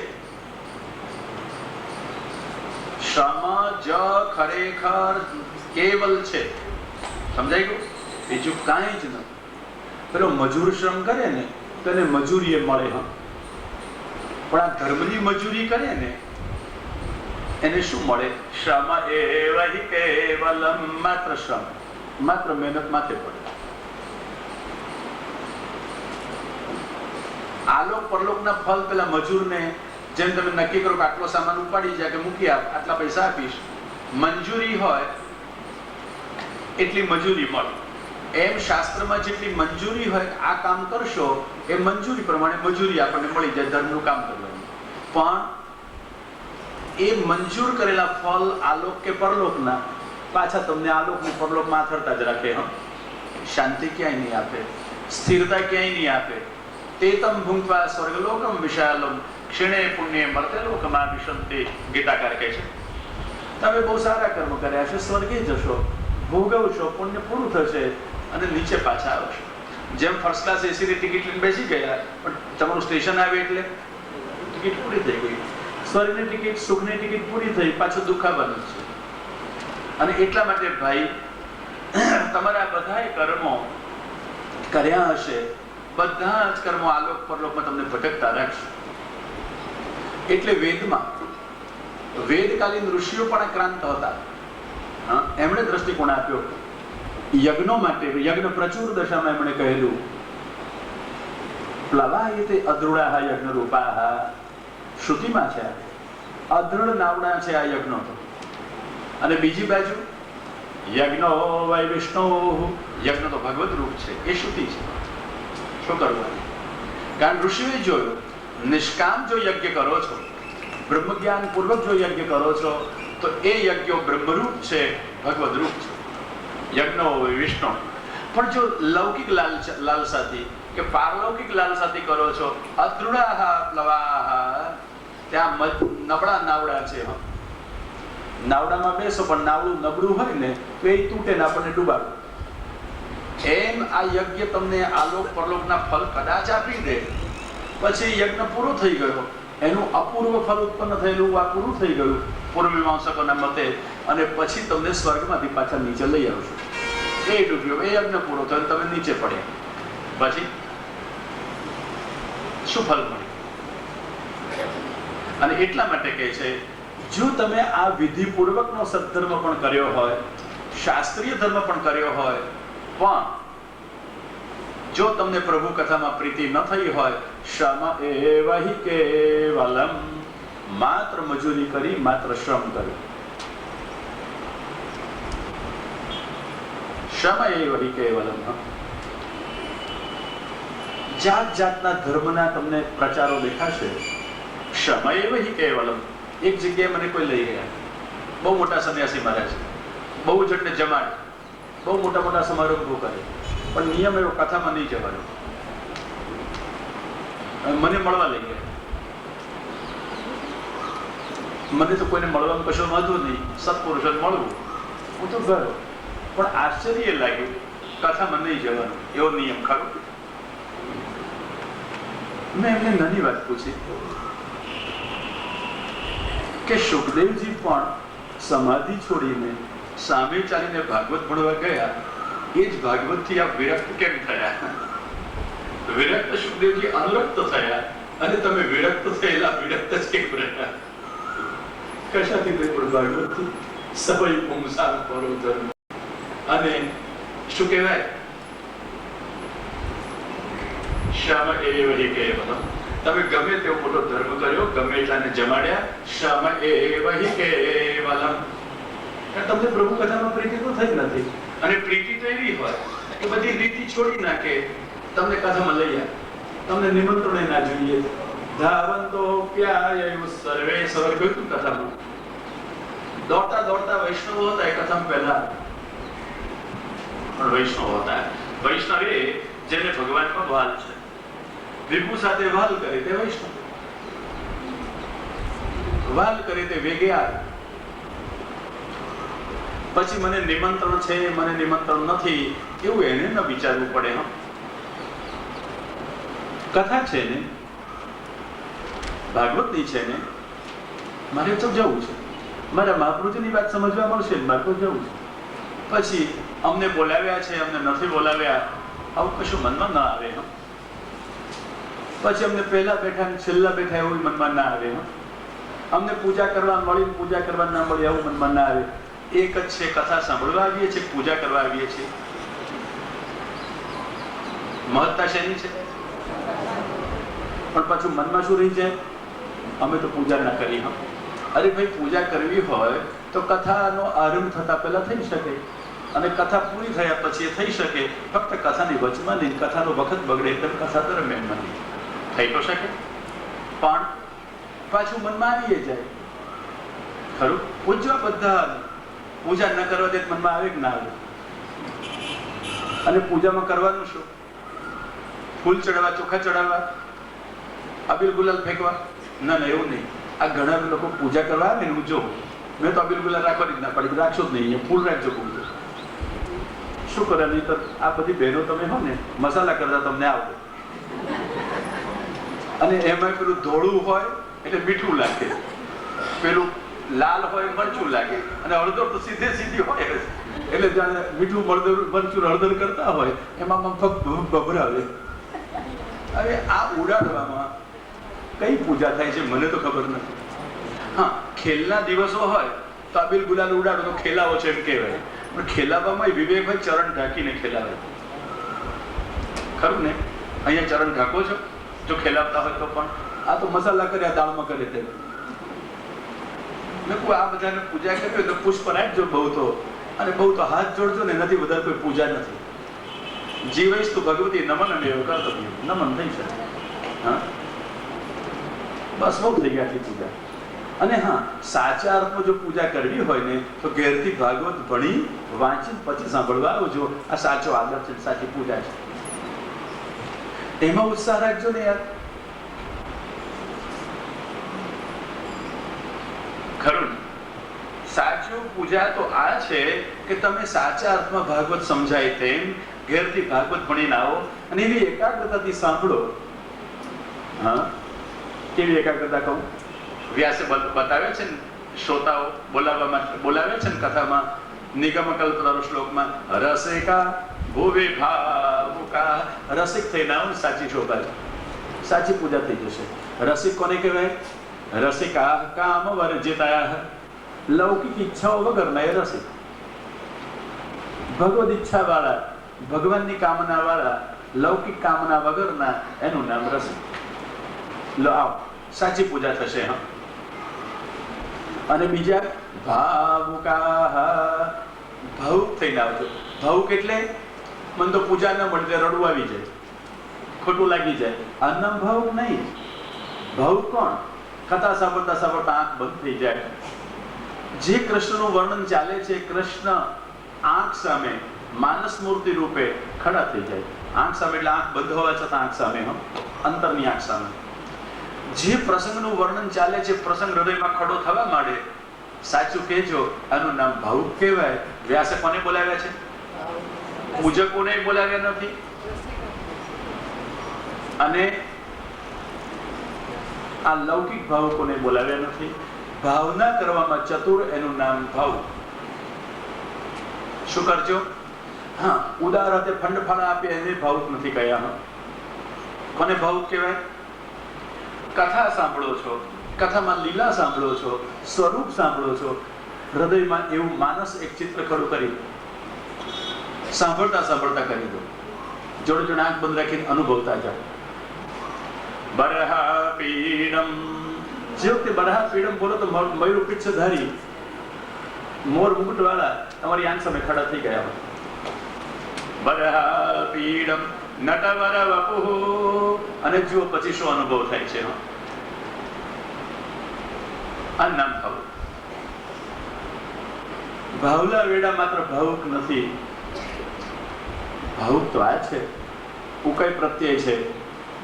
શ્રમ જ ખરેખર કેવલ છે. સમજાય ગયું? બીજું કાંઈ જ નથી. પેલો મજૂર શ્રમ કરે ને તો એને મજૂરી એ મળે. પણ આ ધર્મની મજૂરી કરે ને એને શું મળે? શ્રમ એવ હિ કેવલમ. માત્ર શ્રમ, માત્ર મહેનત માથે પડે. આલોક પરલોકના ફળ પેલા મજૂરને જેમ તમે નક્કી કરો કે આટલો સામાન ઉપાડી જાય કે મૂકી આપ, આટલા પૈસા આપીશ, મંજૂરી હોય એટલી મજૂરી મળે. એમ શાસ્ત્રમાં જેટલી મંજૂરી હોય, આ કામ કરશો એ મંજૂરી પ્રમાણે મજૂરી આપણને મળી જાય ધર્મનું કામ કરવાનું. પણ એ મંજૂર કરેલા ફળ આલોક કે પરલોકના પાછા તમને આલોક ને પરલોકમાં આથરતા જ રાખે. શાંતિ ક્યાંય નહીં આપે, સ્થિરતા ક્યાંય નહીં આપે. તેતમ ભુંક્વા સ્વર્ગલોકમ વિશાલમ ક્ષીણે પુણ્યે મર્ત્યલોકમાં વિશંતિ. ગીતાકાર કહે છે, તમે બહુ સારા કર્મ કર્યા છે, સ્વર્ગે જશો, ભોગવશો, પુણ્ય પૂરું થશે અને નીચે પાછા આવશો. જેમ ફર્સ્ટ ક્લાસ એસીની ટિકિટ લઈને બેસી ગયા, પણ તમારું સ્ટેશન આવે એટલે ટિકિટ પૂરી થઈ ગઈ. સ્વર્ગની ટિકિટ, સુખની ટિકિટ પૂરી થઈ, પાછું દુઃખ આવવાનું છે. અને એટલા માટે ભાઈ તમારા બધાય કર્મો કર્યા હશે, બધા જ કર્મો આલોક પરલોકમાં તમને ભટકતા રાખશે. એટલે વેદમાં વેદકાલીન ઋષિઓ પણ ક્રાંત હતા. એમણે દ્રષ્ટિકોણ આપ્યો યજ્ઞો માટે. યજ્ઞ પ્રચુર દશામાં એમણે કહેલું પ્લવાયતે અદ્રુડાહ યજ્ઞ રૂપાહ. શ્રુતિમાં છે અદ્રઢ નાવડા છે આ યજ્ઞો તો. અને બીજી બાજુ યજ્ઞો વૈ વિષ્ણુ. યજ્ઞ તો ભગવત રૂપ છે, એ શ્રુતિ છે. શું કરવું? કારણ ઋષિએ જોયું, નિષ્કામ જો યજ્ઞ કરો છો, બ્રહ્મ જ્ઞાન પૂર્વક જો યજ્ઞ કરો છો તો એ યજ્ઞો બ્રહ્મરૂપ છે, ભગવદ રૂપ છે. યજ્ઞો વિષ્ણુ. પણ જો લૌકિક લાલસાથી કે પારલૌકિક લાલસાથી કરો છો, અદ્રુડાહ પ્લવાહ, ત્યાં નબળા નાવડા છે. નાવડામાં બેસો પણ નાવડું નબળું હોય ને તો એ તૂટે ને આપણને ડૂબાડે. એમ આ યજ્ઞ તમને આલોક પરલોકના ફળ કદાચ આપી દે, પછી યજ્ઞ પૂરો થઈ ગયો, એનું અપૂર્વ ફળ ઉત્પન્ન થયેલું આ પૂરું થઈ ગયું પૂર્વ મીમાંસકોના મતે, અને પછી તમને સ્વર્ગમાંથી પાછા નીચે લઈ આવશો. એ ડૂબ્યો, એ યજ્ઞ પૂરો થયો, તમે નીચે પડ્યા, પછી શું ફળ મળે? અને એટલા માટે કહે છે, જો તમે આ વિધિપૂર્વકનો સદ્ધર્મ પણ કર્યો હોય, શાસ્ત્રીય ધર્મ પણ કર્યો હોય, પણ જો તમને પ્રભુ કથામાં પ્રીતિ ન થઈ હોય, શ્રમ એવ હિ કેવલમ. માત્ર મજૂરી કરી, માત્ર શ્રમ કર્યો. શ્રમ એવ હિ કેવલમ. જાત જાતના ધર્મના તમને પ્રચારો દેખાશે. શ્રમ એવ હિ કેવલમ. એક જગ્યાએ મને કોઈ લઈ ગયા, બહુ મોટા સંન્યાસી મહારાજ, બહુ જણને જમાડે, બહુ મોટા મોટા સમારંભો કરે, પણ નિયમ એવો કથામાં નહીં જવાનો. મને મળવા લઈ ગયા. મને તો કોઈને મળવામાં કશો વાંધો નહીં, સત્પુરુષોને મળવું, હું તો ગયો. પણ આશ્ચર્ય લાગ્યું, કથામાં નહીં જવાનું એવો નિયમ ખરો. મેં એમને નાની વાત પૂછી, કે સુખદેવજી પણ સમાધિ છોડીને સામે ચાલીને ભાગવત ભણવા ગયા. એ જ ભાગવતથી આ વિરક્ત કેમ થયા? વિરક્ત સુખદેવજી અનુરક્ત થયા અને તમે વિરક્ત થયેલા વિરક્ત જ કેમ રહ્યા? કશાથી પણ ભાગવતથી સભય પુંસાન પરો ધર્મ. અને શું કહેવાય? શ્યામ એવ હિ કેવલમ. તમે ગમે તેવો મોટો ધર્મ કર્યો, ગમે એટલાને જમાડ્યા, શ્યામ એવ હિ કેવલમ. તમને પ્રભુ કથામાં પ્રીતિ તો થઈ નથી. અને પ્રીતિ તો એવી હોય કે બધી રીતિ છોડી નાખે, તમને કથામાં લઈ આવે, તમને નિમંત્રણ ના જોઈએ. ધાવંતો પ્યાયુ સર્વે સર્વે કહ્યું કથામાં. દોડતા દોડતા વૈષ્ણવો હતા એ કથામાં પહેલા. પણ વૈષ્ણવ હતા. વૈષ્ણવ એ જેને ભગવાનમાં વાલ છે, વિભુ સાથે વાલ કરે તે વૈષ્ણવ. વાલ કરે તે વેગે આવે. પછી મને નિમંત્રણ છે, મને નિમંત્રણ નથી, એવું એને ન વિચારવું પડે. કથા છે ને, ભાગવતની છે ને, મારે તો જવું છે, મારા મહાપ્રભુજીની વાત સમજવા મળશે, મારે તો જવું છે. પછી અમને બોલાવ્યા છે, અમને નથી બોલાવ્યા, આવું કશું મનમાં ના આવે. પછી અમને પહેલા બેઠા છેલ્લા બેઠા એવું મનમાં ના આવે. અમને પૂજા કરવા મળી, પૂજા કરવા ના મળી, આવું મનમાં ના આવે. એક જ છે, કથા સાંભળવા આવીએ છીએ, પૂજા કરવા આવીએ છીએ. મહત્તા શેની છે? પણ પાછું મનમાં શું રહી જાય? અમે તો પૂજા ના કરી. અરે ભાઈ, પૂજા કરવી હોય તો કથાનો આરંભ થતા પહેલા થઈ શકે, અને કથા પૂરી થયા પછી થઈ શકે. ફક્ત કથાની વચમાં નહીં, કથાનો વખત બગડે એકદમ કથા દરમિયાન નહીં થઈ તો શકે. પણ પાછું મનમાં આવી જાય ખરું. પૂજવા બધા પૂજા ન કરવા દે મનમાં આવે કે ના આવે? અને પૂજામાં કરવાનું શું? ફૂલ ચડાવવા, ચોખા ચડાવવા, અબીલ ગુલાલ ફેંકવા? ના ના, એવું નહીં. આ ઘણા લોકો પૂજા કરવા આવે ને, હું જોઉં, મેં તો અબીલ ગુલાલ રાખવાની જ ના પાડી, રાખશો જ નહીં, ફૂલ રાખજો. પૂજા શું કરે? નહીં તો આ બધી બહેનો તમે હો ને, મસાલા કરતા તમને આવડે. અને એમાં પેલું ધોળું હોય એટલે મીઠું લાગે, પેલું લાલ હોય મરચું લાગે, અને હળદર તો સીધે સીધી હોય એટલે જાણે મીઠું મરચું હળદર કરતા હોય એમાં ફક્ત ભભરાવે. હવે આ ઉડાડવામાં કઈ પૂજા થાય છે મને તો ખબર નથી. હા, ખેલના દિવસો હોય તો અબીલ ગુલાલ ઉડાડો તો ખેલાવો છે એમ કહેવાય. પણ ખેલાવામાં વિવેકભાઈ ચરણ ઢાંકીને ખેલાવે ખરું ને? અહીંયા ચરણ ઢાંકો છો જો ખેલાવતા હોય તો? પણ આ તો મસાલા કર્યા, દાળમાં કરે તે. મેં કહું આ બધાને પૂજા કરી હોય તો પુષ્પ રાખજો બહુ તો, અને બહુ તો હાથ જોડજો ને, નથી વધારે કોઈ પૂજા નથી. જીવૈસ્તુ ભગવતી નમન અને એવું કર્તવ્ય નમન થઈ શકે. હા, બસ બહુ થઈ ગયા આટલી પૂજા. અને હા, સાચા અર્થમાં જો પૂજા કરવી હોય ને તો ઘેરથી ભાગવત ભણી વાંચી પછી સાંભળવા આવજો. આ સાચો આદર છે, સાચી પૂજા છે. એમાં ઉત્સાહ રાખજો ને યાર. ખરું, સાચું પૂજા તો આ છે કે તમે સાચા અર્થમાં ભાગવત સમજાય તેમ ઘેરથી ભાગવત ભણીને આવો અને એવી એકાગ્રતાથી સાંભળો. હા, કેવી એકાગ્રતા કહું? વ્યાસે બતાવે છે ને, શ્રોતાઓ બોલાવવા માટે બોલાવે છે ને કથામાં, નિગમકલ્પતરુ શ્લોકમાં, રસિકા ભુવે ભાવુકા. રસિક થઈને આવો ને, સાચી શોભા છે, સાચી પૂજા થઈ જશે. રસિક કોને કહેવાય? રસિકા કામ વર્જિતા. લૌકિક ઈચ્છાઓ વગરના એ રસિક. ભગવદ ઈચ્છા વાળા, ભગવાનની કામના વાળા, લૌકિક કામના વગરના, એનું નામ રસિક. લો આવો, સાચી પૂજા થશે. હા, અને બીજા ભાવુકા, ભાવુક થઈને આવજો. ભાવુક એટલે મને તો પૂજા ન મળે રડવું આવી જાય, ખોટું લાગી જાય. આનું ભાવુક નહીં. ભાવુક કોણ? કથા સાંભળતા સાંભળતા આંખ બંધ થઈ જાય. જે કૃષ્ણનું વર્ણન ચાલે છે, કૃષ્ણ આંખ સામે માનસ મૂર્તિ રૂપે ખડા થઈ જાય. આંખ સામે એટલે આંખ બંધ હોવા છતાં આંખ સામે, અંતરની આંખ સામે જે પ્રસંગનું વર્ણન ચાલે છે, પ્રસંગ હૃદયમાં ખડો થવા માંડે. સાચું કહેજો, આનું નામ ભાવુક કહેવાય. વ્યાસે કોને બોલાવ્યા છે? પૂજકોને બોલાવ્યા નથી. અને આ લૌકિક ભાવુકોને બોલાવ્યા નથી. ભાવના કરવામાં ચતુર એનું નામ ભાવ. શું કરજો? હા, ઉદાર હાથે ફંડફાળા આપે એને ભાવુક નથી કહ્યા. કોને ભાવુક કહેવાય? કથા સાંભળો છો, કથામાં લીલા સાંભળો છો, સ્વરૂપ સાંભળો છો, હૃદયમાં એવું માનસ એક ચિત્ર ખડું કરી સાંભળતા સાંભળતા કરી દો. જોડે જોડે આંખ બંધ રાખીને અનુભવતા જાઓ. બરહા પીડમ, જે વખતે બરહા પીડમ બોલો તો મયુર પીઠધારી મોર મુકુટ વાળા તમારી આંખ સામે ખડા થઈ ગયા. બરહા પીડમ નટવર વપુઃ, અને જુઓ પછી શું અનુભવ થાય છે. આ નામ ભાવ. ભાવલા વેડા માત્ર ભાવુક નથી. ભાવુક તો આ છે, ઉકાઈ પ્રત્યય છે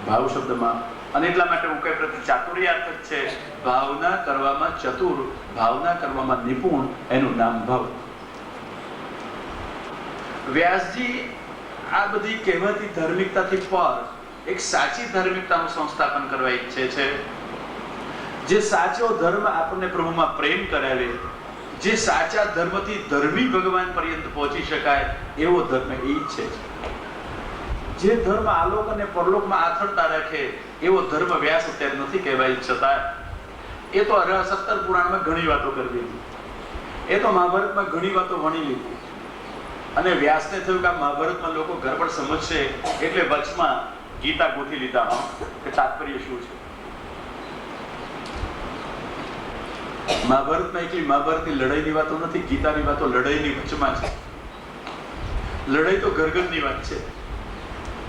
ભાવ શબ્દમાં, અને એટલા માટે ઉકાઈ પ્રત્યય ચાતુર્યાર્થક છે. ભાવના કરવામાં ચતુર, ભાવના કરવામાં નિપુણ, એનું નામ ભાવ. વ્યાસજી આ બધી કહેવાતી ધાર્મિકતાથી પર એક સાચી ધાર્મિકતાનું સંસ્થાપન કરવા ઈચ્છે છે. જે સાચો ધર્મ આપણને પ્રભુમાં પ્રેમ કરાવે, જે સાચા ધર્મથી ધર્મી ભગવાન પર્યંત પહોંચી શકાય એવો ધર્મ એ ઈચ્છે છે. જે ધર્મ આલોક અને પરલોકમાં આથડતા રાખે એવો ધર્મ વ્યાસ અત્યારે નથી કહેવાય છતાં એ તો 17 પુરાણમાં ઘણી વાતો કરી લીધી, એ તો મહાભારતમાં ઘણી વાતો વણી લીધી. અને વ્યાસને થયું કે આ મહાભારતમાં લોકો ગરબડ સમજશે એટલે વચમાં ગીતા ગોથી લીધા કે તાત્પર્ય શું છે. મહાભારતમાં એકલી મહાભારતની લડાઈની વાતો નથી, ગીતાની વાતો લડાઈની વચમાં છે. લડાઈ તો ઘર-ઘરની વાત છે.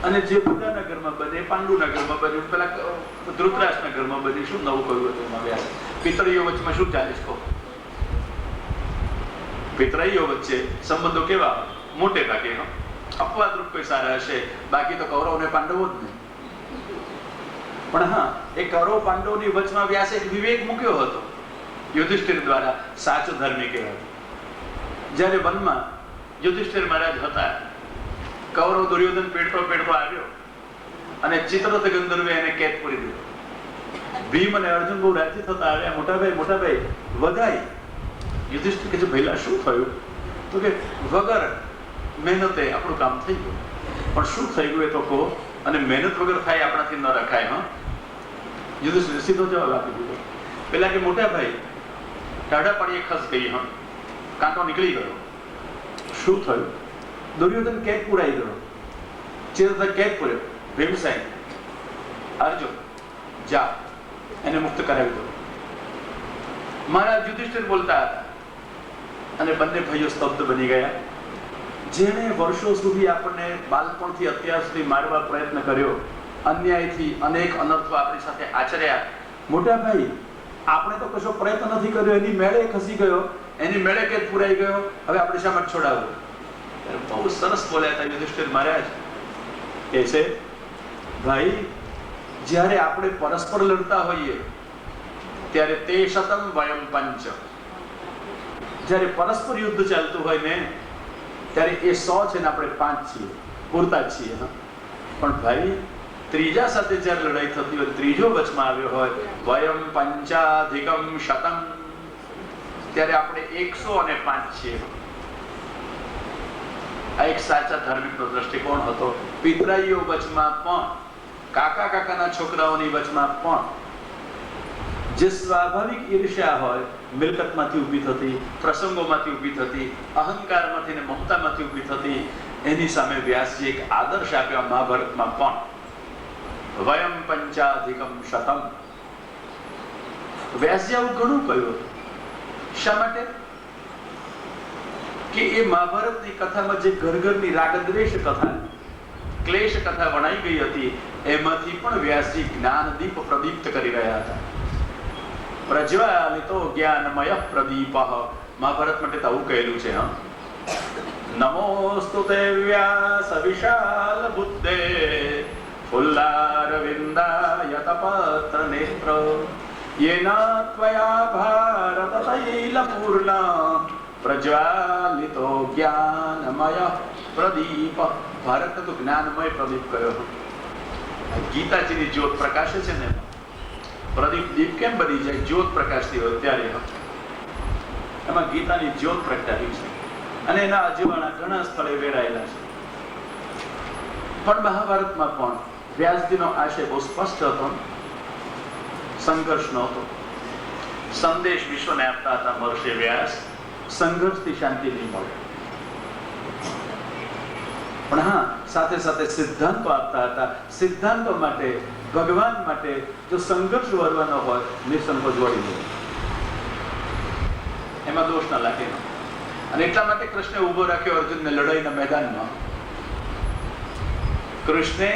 અને જે બધાના ઘરમાં બને, પાંડુના ઘરમાં બને, પેલા ધૃતરાષ્ટ્રના ઘરમાં બને, શું નવું કહ્યું હતું એમાં વ્યાસ? પિતરીઓ વચમાં શું ચાલે છે? પિતરાઈઓ વચ્ચે સંબંધો કેવા? મોટે ભાગે અપવાદરૂપ કોઈ સારા હશે, બાકી તો કૌરવ અને પાંડવો જ નહીં. પણ હા, એ કૌરવ પાંડવોની વચમાં વ્યાસે એક વિવેક મૂક્યો હતો યુધિષ્ઠિર દ્વારા, સાચો ધાર્મિક કહેવાય. જ્યારે વનમાં યુધિષ્ઠિર મહારાજ હતા, કૌરવ દુર્યોધન પેડતો પેડતો આવ્યો અને ચિત્રરથ ગંધર્વે એને કેદ પૂરી દીધો. ભીમ અને અર્જુન બહુ રાજી થતા આવ્યા, મોટાભાઈ વધાઈ. યુધિષ્ઠિર કે ભઈલા શું થયું? તો કે વગર મહેનતે આપણું કામ થઈ ગયું. પણ શું થઈ ગયું એ તો કહો, અને મહેનત વગર થાય આપણાથી ન રખાય. યુધિષ્ઠિર સીધો જવાબ આપી દીધો. પેલા કે મોટા ભાઈ ટાઢા પાણીએ ખસ ગઈ, કાંટો નીકળી ગયો. શું થયું? દુર્યોધન કેદ પુરાઈ ગયો, ચિત્રરથ કેદ પૂર્યો. ભીમસેન, અર્જુન જા એને મુક્ત કરાવી દો. મહારાજ યુધિષ્ઠિર બોલતા હતા અને બંને ભાઈઓ સ્તબ્ધ બની ગયા. જેણે વર્ષો સુધી આપણને બાળપણથી અત્યાર સુધી મારવા પ્રયત્ન કર્યો, અન્યાયથી અનેક અનર્થો આપણી સાથે આચર્યા, મોટા ભાઈ આપણે તો કશો પ્રયત્ન નથી કર્યો, એની મેળે ખસી ગયો, એની મેળે કેદ પુરાઈ ગયો, હવે આપણે શા માટે છોડાવવું? બહુ સરસ બોલ્યા હતા યુધિષ્ઠિર મહારાજ. કે છે ભાઈ, જ્યારે આપણે પરસ્પર લડતા હોઈએ ત્યારે તે શતમ વયમ પંચ, જ્યારે પરસ્પર યુદ્ધ ચાલતું હોય ને ત્યારે એ 100 છે ને આપણે 5 છીએ, પૂરતા જ છીએ. પણ ભાઈ ત્રીજા સાથે જ્યારે લડાઈ થતી હોય, ત્રીજો વચમાં આવ્યો હોય, વયમ પંચાધિકમ શતમ, ત્યારે આપણે 105 છીએ. આ એક સાચા ધાર્મિકનો દ્રષ્ટિકોણ હતો. પિતરાઈઓ વચમાં પણ, કાકા કાકાના છોકરાઓની વચમાં પણ જે સ્વાભાવિક ઈર્ષ્યા હોય, મિલકતમાંથી ઊભી થતી, પ્રસંગોમાંથી ઊભી થતી, અહંકારમાંથી ને મમતામાંથી ઊભી થતી, એની સામે વ્યાસજી એક આદર્શ આપ્યા મહાભારતમાં પણ. વયમ પંચાધિકમ શતમ. વ્યાસજી આવું ઘણું કહ્યું. શા માટે? કે એ મહાભારતની કથામાં જે ઘર-ઘરની રાગદ્વેષ કથા, ક્લેશ કથા વણાઈ ગઈ હતી, એમાંથી પણ વ્યાસજી જ્ઞાન દીપ પ્રદીપ્ત કરી રહ્યા હતા. પ્રજ્વાલિતો જ્ઞાનમય પ્રદીપ. મહાભારત માટે તો આવું કહેલું છે. નમોસ્તુ તે વ્યાસ વિશાલ બુદ્ધે ફુલ્લારવિંદાય તપત્ર નેત્ર યેના ત્વયા ભારત તૈલપૂર્ણ પ્રજ્વાલિતો જ્ઞાનમય પ્રદીપ. ભારતને તો જ્ઞાનમય પ્રદીપ કહ્યો. ગીતાજીની જ્યોત પ્રકાશે છે ને, પ્રદીપ દીપ કેમ બની જાય? જ્યોત પ્રકાશતી હોય ત્યારે એમાં ગીતાની જ્યોત પ્રગટાવી છે અને એના અજવાળા ઘણા સ્થળે વેરાયેલા છે. પણ મહાભારતમાં પણ વ્યાસજીનો આશય બહુ સ્પષ્ટ હતો, સંઘર્ષ નહોતો. સંદેશ વિશ્વને આપતા હતા મહર્ષિ વ્યાસ, સંઘર્ષથી શાંતિ નહીં મળે. પણ હા, સાથે સાથે સિદ્ધાંતો આપતા હતા. સિદ્ધાંતો માટે, ભગવાન માટે જો સંઘર્ષ વરવાનો હોય, નિસંકોચ વળી જાય, એમાં દોષ ના લાગે. અને એટલા માટે કૃષ્ણે ઉભો રાખ્યો અર્જુનને લડાઈના મેદાનમાં. કૃષ્ણે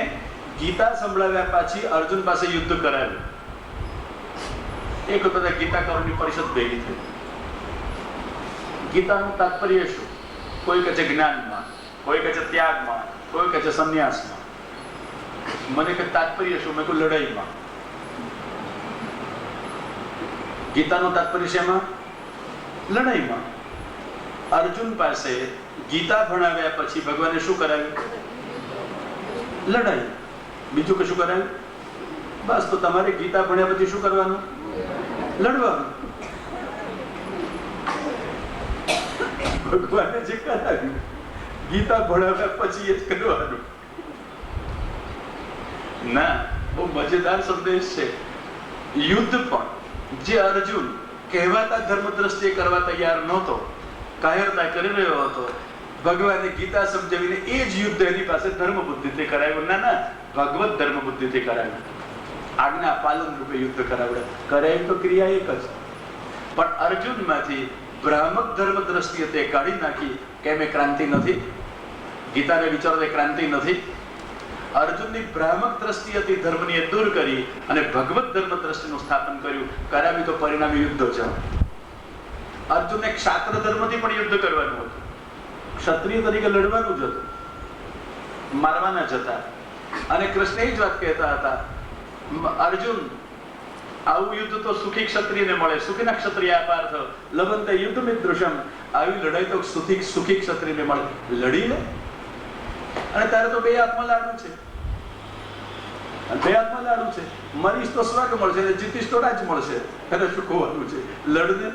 ગીતા સંભળાવ્યા પછી અર્જુન પાસે યુદ્ધ કરાવ્યું. એક વખત ગીતાકારોની પરિષદ ભેગી થઈ. ગીતાનું તાત્પર્ય શું? કોઈ કહે છે જ્ઞાનમાં, કોઈ કહે છે ત્યાગમાં, કોઈ કહે છે સંન્યાસમાં. મને કે તાત્પર્ય શું? મેં કહ્યું લડાઈમાં. ગીતાનું તાત્પર્ય શેમાં? લડાઈમાં. અર્જુન પાસે ગીતા ભણાવ્યા પછી ભગવાને શું કરાવ્યું? લડાઈ. બીજું કશું કરાવ્યું? બસ. તો તમારે ગીતા ભણ્યા પછી શું કરવાનું? લડવાનું. ભગવાને જે કરાવ્યું ગીતા ભણાવ્યા પછી એ જ કરવાનું. ના, બહુ મજેદાર સંદેશ છે. યુદ્ધ પણ જે અર્જુન કહેવાતા ધર્મ દ્રષ્ટિએ કરવા તૈયાર નહોતો, કાયરતા કરી રહ્યો હતો, ભગવાને ગીતા સમજાવીને એ જ યુદ્ધ એની પાસે ધર્મ બુદ્ધિથી કરાવ્યું. ના ના, ભગવત ધર્મ બુદ્ધિથી કરાવ્યું. આજ્ઞા પાલન રૂપે યુદ્ધ કરાવ્યું. કરાય તો ક્રિયા એક જ, પણ અર્જુનમાંથી ભ્રામક ધર્મ દ્રષ્ટિએ તે કાઢી નાખી. કેમ? એ ક્રાંતિ નથી. ગીતાને વિચારો ક્રાંતિ નથી. અર્જુનની ભ્રામક દ્રષ્ટિ હતી, ધર્મની એ દૂર કરી અને ભગવત ધર્મ દ્રષ્ટિનું સ્થાપન કર્યું. કરાવ્યું તો પરિણામે યુદ્ધ છે. અર્જુનને ક્ષાત્ર ધર્મથી પણ યુદ્ધ કરવાનું હતું. ક્ષત્રિય તરીકે લડવાનું જ હતું, મારવાના જ હતા. અને કૃષ્ણ એ જ વાત કહેતા હતા, અર્જુન, આવું યુદ્ધ તો સુખી ક્ષત્રિયને મળે. સુખીના ક્ષત્રિય પાર્થ લવંતે યુદ્ધ મિત્રુષમ. આવી લડાઈ તો સુખી ક્ષત્રિયને મળે. લડી લે. અને તારે તો બે હાથમાં લાડુ છે, બે હાથમાં લાડુ છે. મરીશ તો સ્વર્ગ મળશે, જીતીશ તો રાજ મળશે. એને શું કહેવાનું છે? લડને.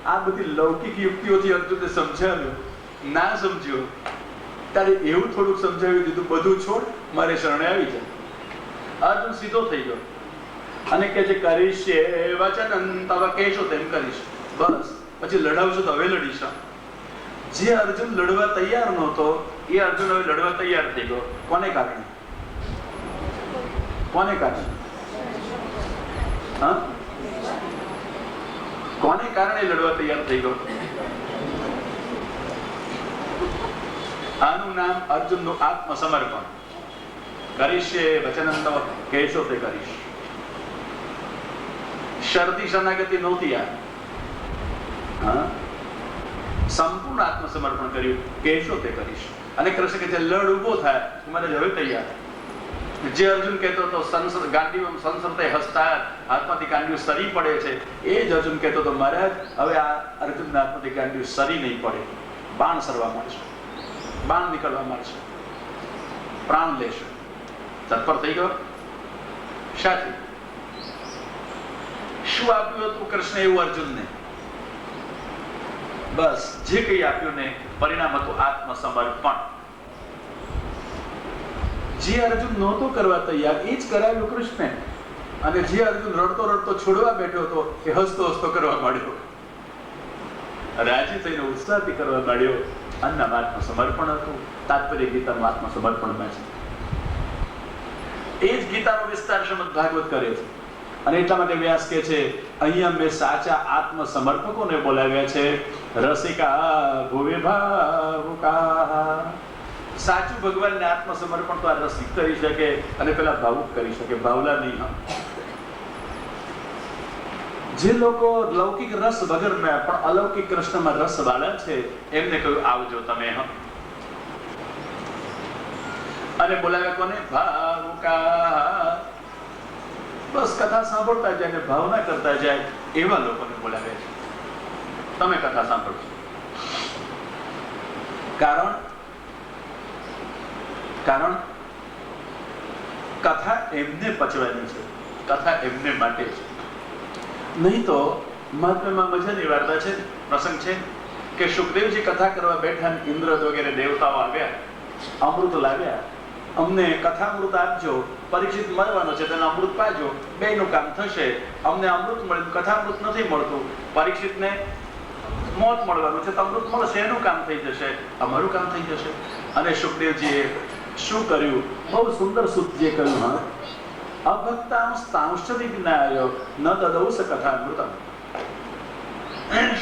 આ બધી લૌકિક યુક્તિઓથી અર્જુનને સમજાવ્યો. ના સમજ્યો તારે એવું થોડુંક સમજાવી દીધું, બધું છોડ, મારે શરણે આવી જાય. અર્જુન સીધો થઈ ગયો અને કે જે કરીશ એ વચન તવ કહેશો તેમ કરીશ. બસ. પછી લડાવશો તો હવે લડીશ. જે અર્જુન લડવા તૈયાર નહોતો એ અર્જુન હવે લડવા તૈયાર થઈ ગયો. કોને કારણે? કોને કારણે? હા, કોને કારણે લડવા તૈયાર થઈ ગયો? આનું નામ અર્જુનનું આત્મસમર્પણ. કરીશ વચન તવ કહેશો તે કરીશ. શરતી શરણાગતિ નહોતી આ. હા, સંપૂર્ણ આત્મસમર્પણ કર્યું. કહેશો તે કરીશ. અને કૃષ્ણ કે લડ ઉભો થાય, મારે હવે તૈયાર. જે અર્જુન કહેતો હતો ગાંડીઓ સંસર્તે હસતા હાથમાંથી ગાંડીઓ સરી પડે છે, એ જ અર્જુન કહેતો હતો મહારાજ હવે આ અર્જુનના હાથમાંથી ગાંડીઓ સરી નહીં પડે, બાણ સરવા માંડશે, બાણ નીકળવા માંડશે, પ્રાણ લેશે. તત્પર થઈ ગયો. શાથી? શું આપ્યું હતું કૃષ્ણ એવું અર્જુનને? બસ જે કઈ આપ્યું ને પરિણામ હતું આત્મસમર્પણ. જે અર્જુન નહોતો કરવા તૈયાર એ જ કરાવ્યું કૃષ્ણે. અને જે અર્જુન રડતો રડતો છોડવા બેઠો હતો એ હસતો હસતો કરવા માંડ્યો, રાજી થઈને ઉત્સાહથી કરવા માંડ્યો. આનું આત્મસમર્પણ હતું. તાત્પર્ય ગીતાનું આત્મસમર્પણમાં છે. એ જ ગીતાનો વિસ્તાર શ્રીમદ ભાગવત કરે છે. અને એટલા માટે વ્યાસ કહે છે અહીંયા મેં સાચા આત્મસમર્પકોને બોલાવ્યા છે. રસિકા ભુવે ભાવુકા. સાચું ભગવાનને આત્મસમર્પણ તો આ રસિક કરી શકે અને પેલા ભાવુક કરી શકે, ભાવલા નહીં. જે લોકો લૌકિક રસ વગરના પણ અલૌકિક કૃષ્ણમાં રસ વાળા છે એમને કહ્યું આવજો તમે. અને બોલાવ્યા કોને? ભાવુકા. બસ કથા સાંભળતા જાય ને ભાવના કરતા જાય એવા લોકોને બોલાવે છે. તમે કથા સાંભળશો. કારણ કથા એમને પચવાની છે, કથા એમને માટે છે. નહીં તો મહાત્મ્યમાં મજાની વાર્તા છે, પ્રસંગ છે કે સુખદેવજી કથા કરવા બેઠા, ઇન્દ્ર વગેરે દેવતાઓ આવ્યા, અમૃત લાવ્યા, અમને કથામૃત આપજો, પરીક્ષિત મરવાનો છે તેનો અમૃત પાજો, બેયનું કામ થશે. અમને અમૃત મળે, કથામૃત નથી મળતું, પરીક્ષિતને મોત મળવાનું છે તો અમૃત મળશે, એનું કામ થઈ જશે, અમારું કામ થઈ જશે. અને સુખદેવજીએ શું કર્યું? બહુ સુંદર સૂત્રીએ કહ્યું, હા, અભક્તાં સ્તાંશ્ચ વિજ્ઞાય ન દદૌ સ કથામૃતમ.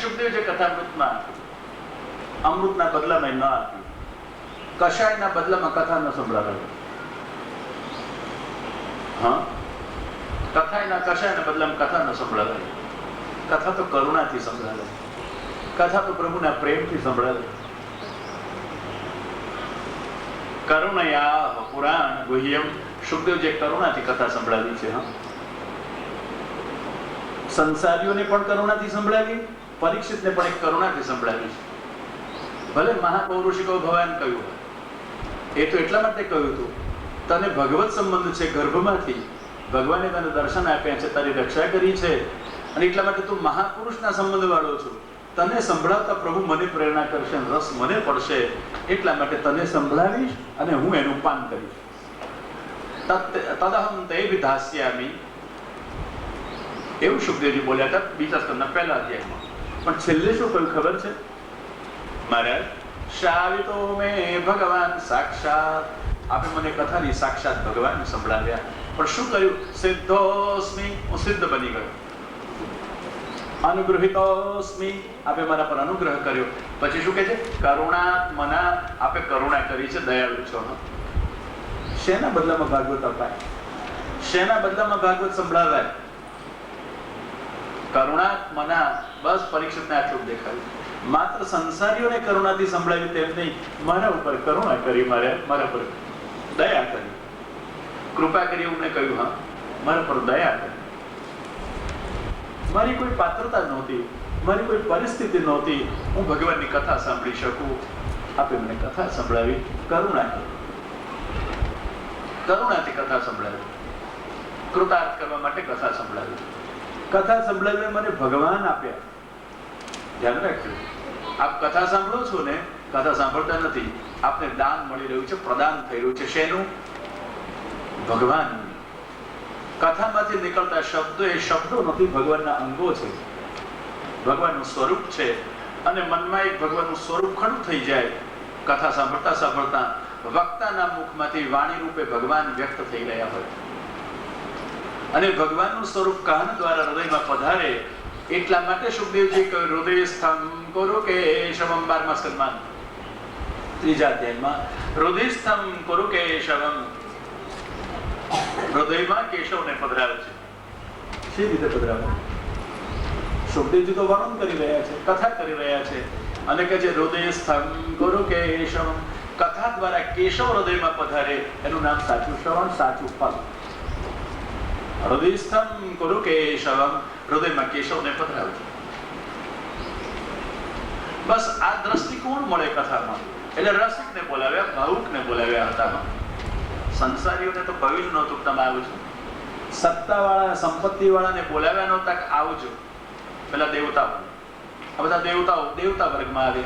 સુખદેવજી કથામૃતમાં અમૃતના બદલામાં ન આપ્યું, કષાયના બદલામાં કથા ન સંભળાવ્યું. હા, કષાયના બદલામાં કથા ન સંભળાવ્યું. કથા તો કરુણાથી સંભળાવે, કથા તો પ્રભુના પ્રેમથી સંભળાવે. કરુણયા પુરાણ ગુહ્યમ. સુખદેવજી કરુણાથી કથા સંભળાવી છે. હા, સંસારીઓને પણ કરુણાથી સંભળાવી, પરીક્ષિતને પણ એક કરુણાથી સંભળાવી છે. ભલે મહાપૌરુષિકો ભગવાન કહ્યું, એ તો એટલા માટે કહ્યું હતું, તને ભગવત સંબંધ છે, ગર્ભમાંથી ભગવાને તને દર્શન આપ્યા છે, તારી રક્ષા કરી છે, અને એટલા માટે તું મહાપુરુષના સંબંધ વાળો છો. તને સંભળાવતા પ્રભુ મને પ્રેરણા કરશે, રસ મને પડશે, એટલા માટે તને સંભળાવીશ અને હું એનું પાન કરીશ. તદહમ તે વિધાસ્યામી, એવું સુખદેવજી બોલ્યા હતા બીજા સ્કંદના પહેલા અધ્યાયમાં. પણ છેલ્લે શું કહ્યું ખબર છે મહારાજ? શાવિતો મે ભગવાન સાક્ષાત. આપે મને કથાની સાક્ષાત ભગવાન સંભળાવ્યા. પણ શું કર્યું? સિદ્ધોસ્મિ, હું સિદ્ધ બની ગયો. અનુગ્રહિતોસ્મિ, આપે મારા પર અનુગ્રહ કર્યો. પછી શું કહે છે? કરુણાત્મના, આપે કરુણા કરી છે, દયાળુ છો. શેના બદલામાં ભાગવત અપાય? શેના બદલામાં ભાગવત સંભળાવાય? કરુણાત્મના. બસ પરીક્ષિતને આટલું દેખાયું. માત્ર સંસારીઓને કરુણાથી સંભળાવી તેમ નહીં, મારા ઉપર કરુણા કરી, મારા પર દયા કરી, કૃપા કરી, એવું મેં કહ્યું. હા, મારા પર દયા કરી. મારી કોઈ પાત્રતા નહોતી, મારી કોઈ પરિસ્થિતિ નહોતી, હું ભગવાનની કથા સાંભળી શકું. આપે મને કથા સંભળાવી, કરુણા કરી, કરુણાથી કથા સંભળાવી, કૃતાર્થ કરવા માટે કથા સંભળાવી. કથા સંભળાવી મને ભગવાન આપ્યા. ધ્યાન રાખજો, આપ કથા સાંભળો છો ને, કથા સાંભળતા નથી, આપને દાન મળી રહ્યું છે, પ્રદાન થઈ રહ્યું છે. શેનું? ભગવાન. કથામાંથી નીકળતા શબ્દો એ શબ્દો નથી, ભગવાનના અંગો છે, ભગવાનનું સ્વરૂપ છે. અને મનમાં એક ભગવાનનું સ્વરૂપ ખડું થઈ જાય. કથા સાંભળતા સાંભળતા વક્તાના મુખમાંથી વાણી રૂપે ભગવાન વ્યક્ત થઈ રહ્યા હોય, અને ભગવાનનું સ્વરૂપ કાન દ્વારા હૃદયમાં પધારે. એટલા માટે સુખદેવજી કહ્યું, હૃદયસ્થમ કરો કેશવમ. 12મા સ્કંદમાં 3જા અધ્યાયમાં હૃદયસ્થમ કરો કેશવમ. હૃદયમાં કેશવને પધરાવે છે. શી રીતે પધરાવે? સુખદેવજી તો વર્ણન કરી રહ્યા છે, કથા કરી રહ્યા છે, અને કહે છે હૃદયસ્થમ કરો કેશવમ. કથા દ્વારા કેશવ હૃદયમાં પધારે, એનું નામ સાચું શ્રવણ, સાચું ફળ. હૃદયસ્થમ કરો કેશવમ, હૃદયમાં કેશવને પધરાવજો. બસ આ દ્રષ્ટિકોણ મળે કથામાં. એટલે રસિકને બોલાવ્યા, ભાવુકને બોલાવ્યા હતા. સંસારીઓને તો કહ્યું જ નહોતું તમે આવજો. સત્તાવાળા, સંપત્તિવાળાને બોલાવ્યા નહોતા કે આવજો. પેલા દેવતાઓ, આ બધા દેવતાઓ દેવતા વર્ગમાં આવે.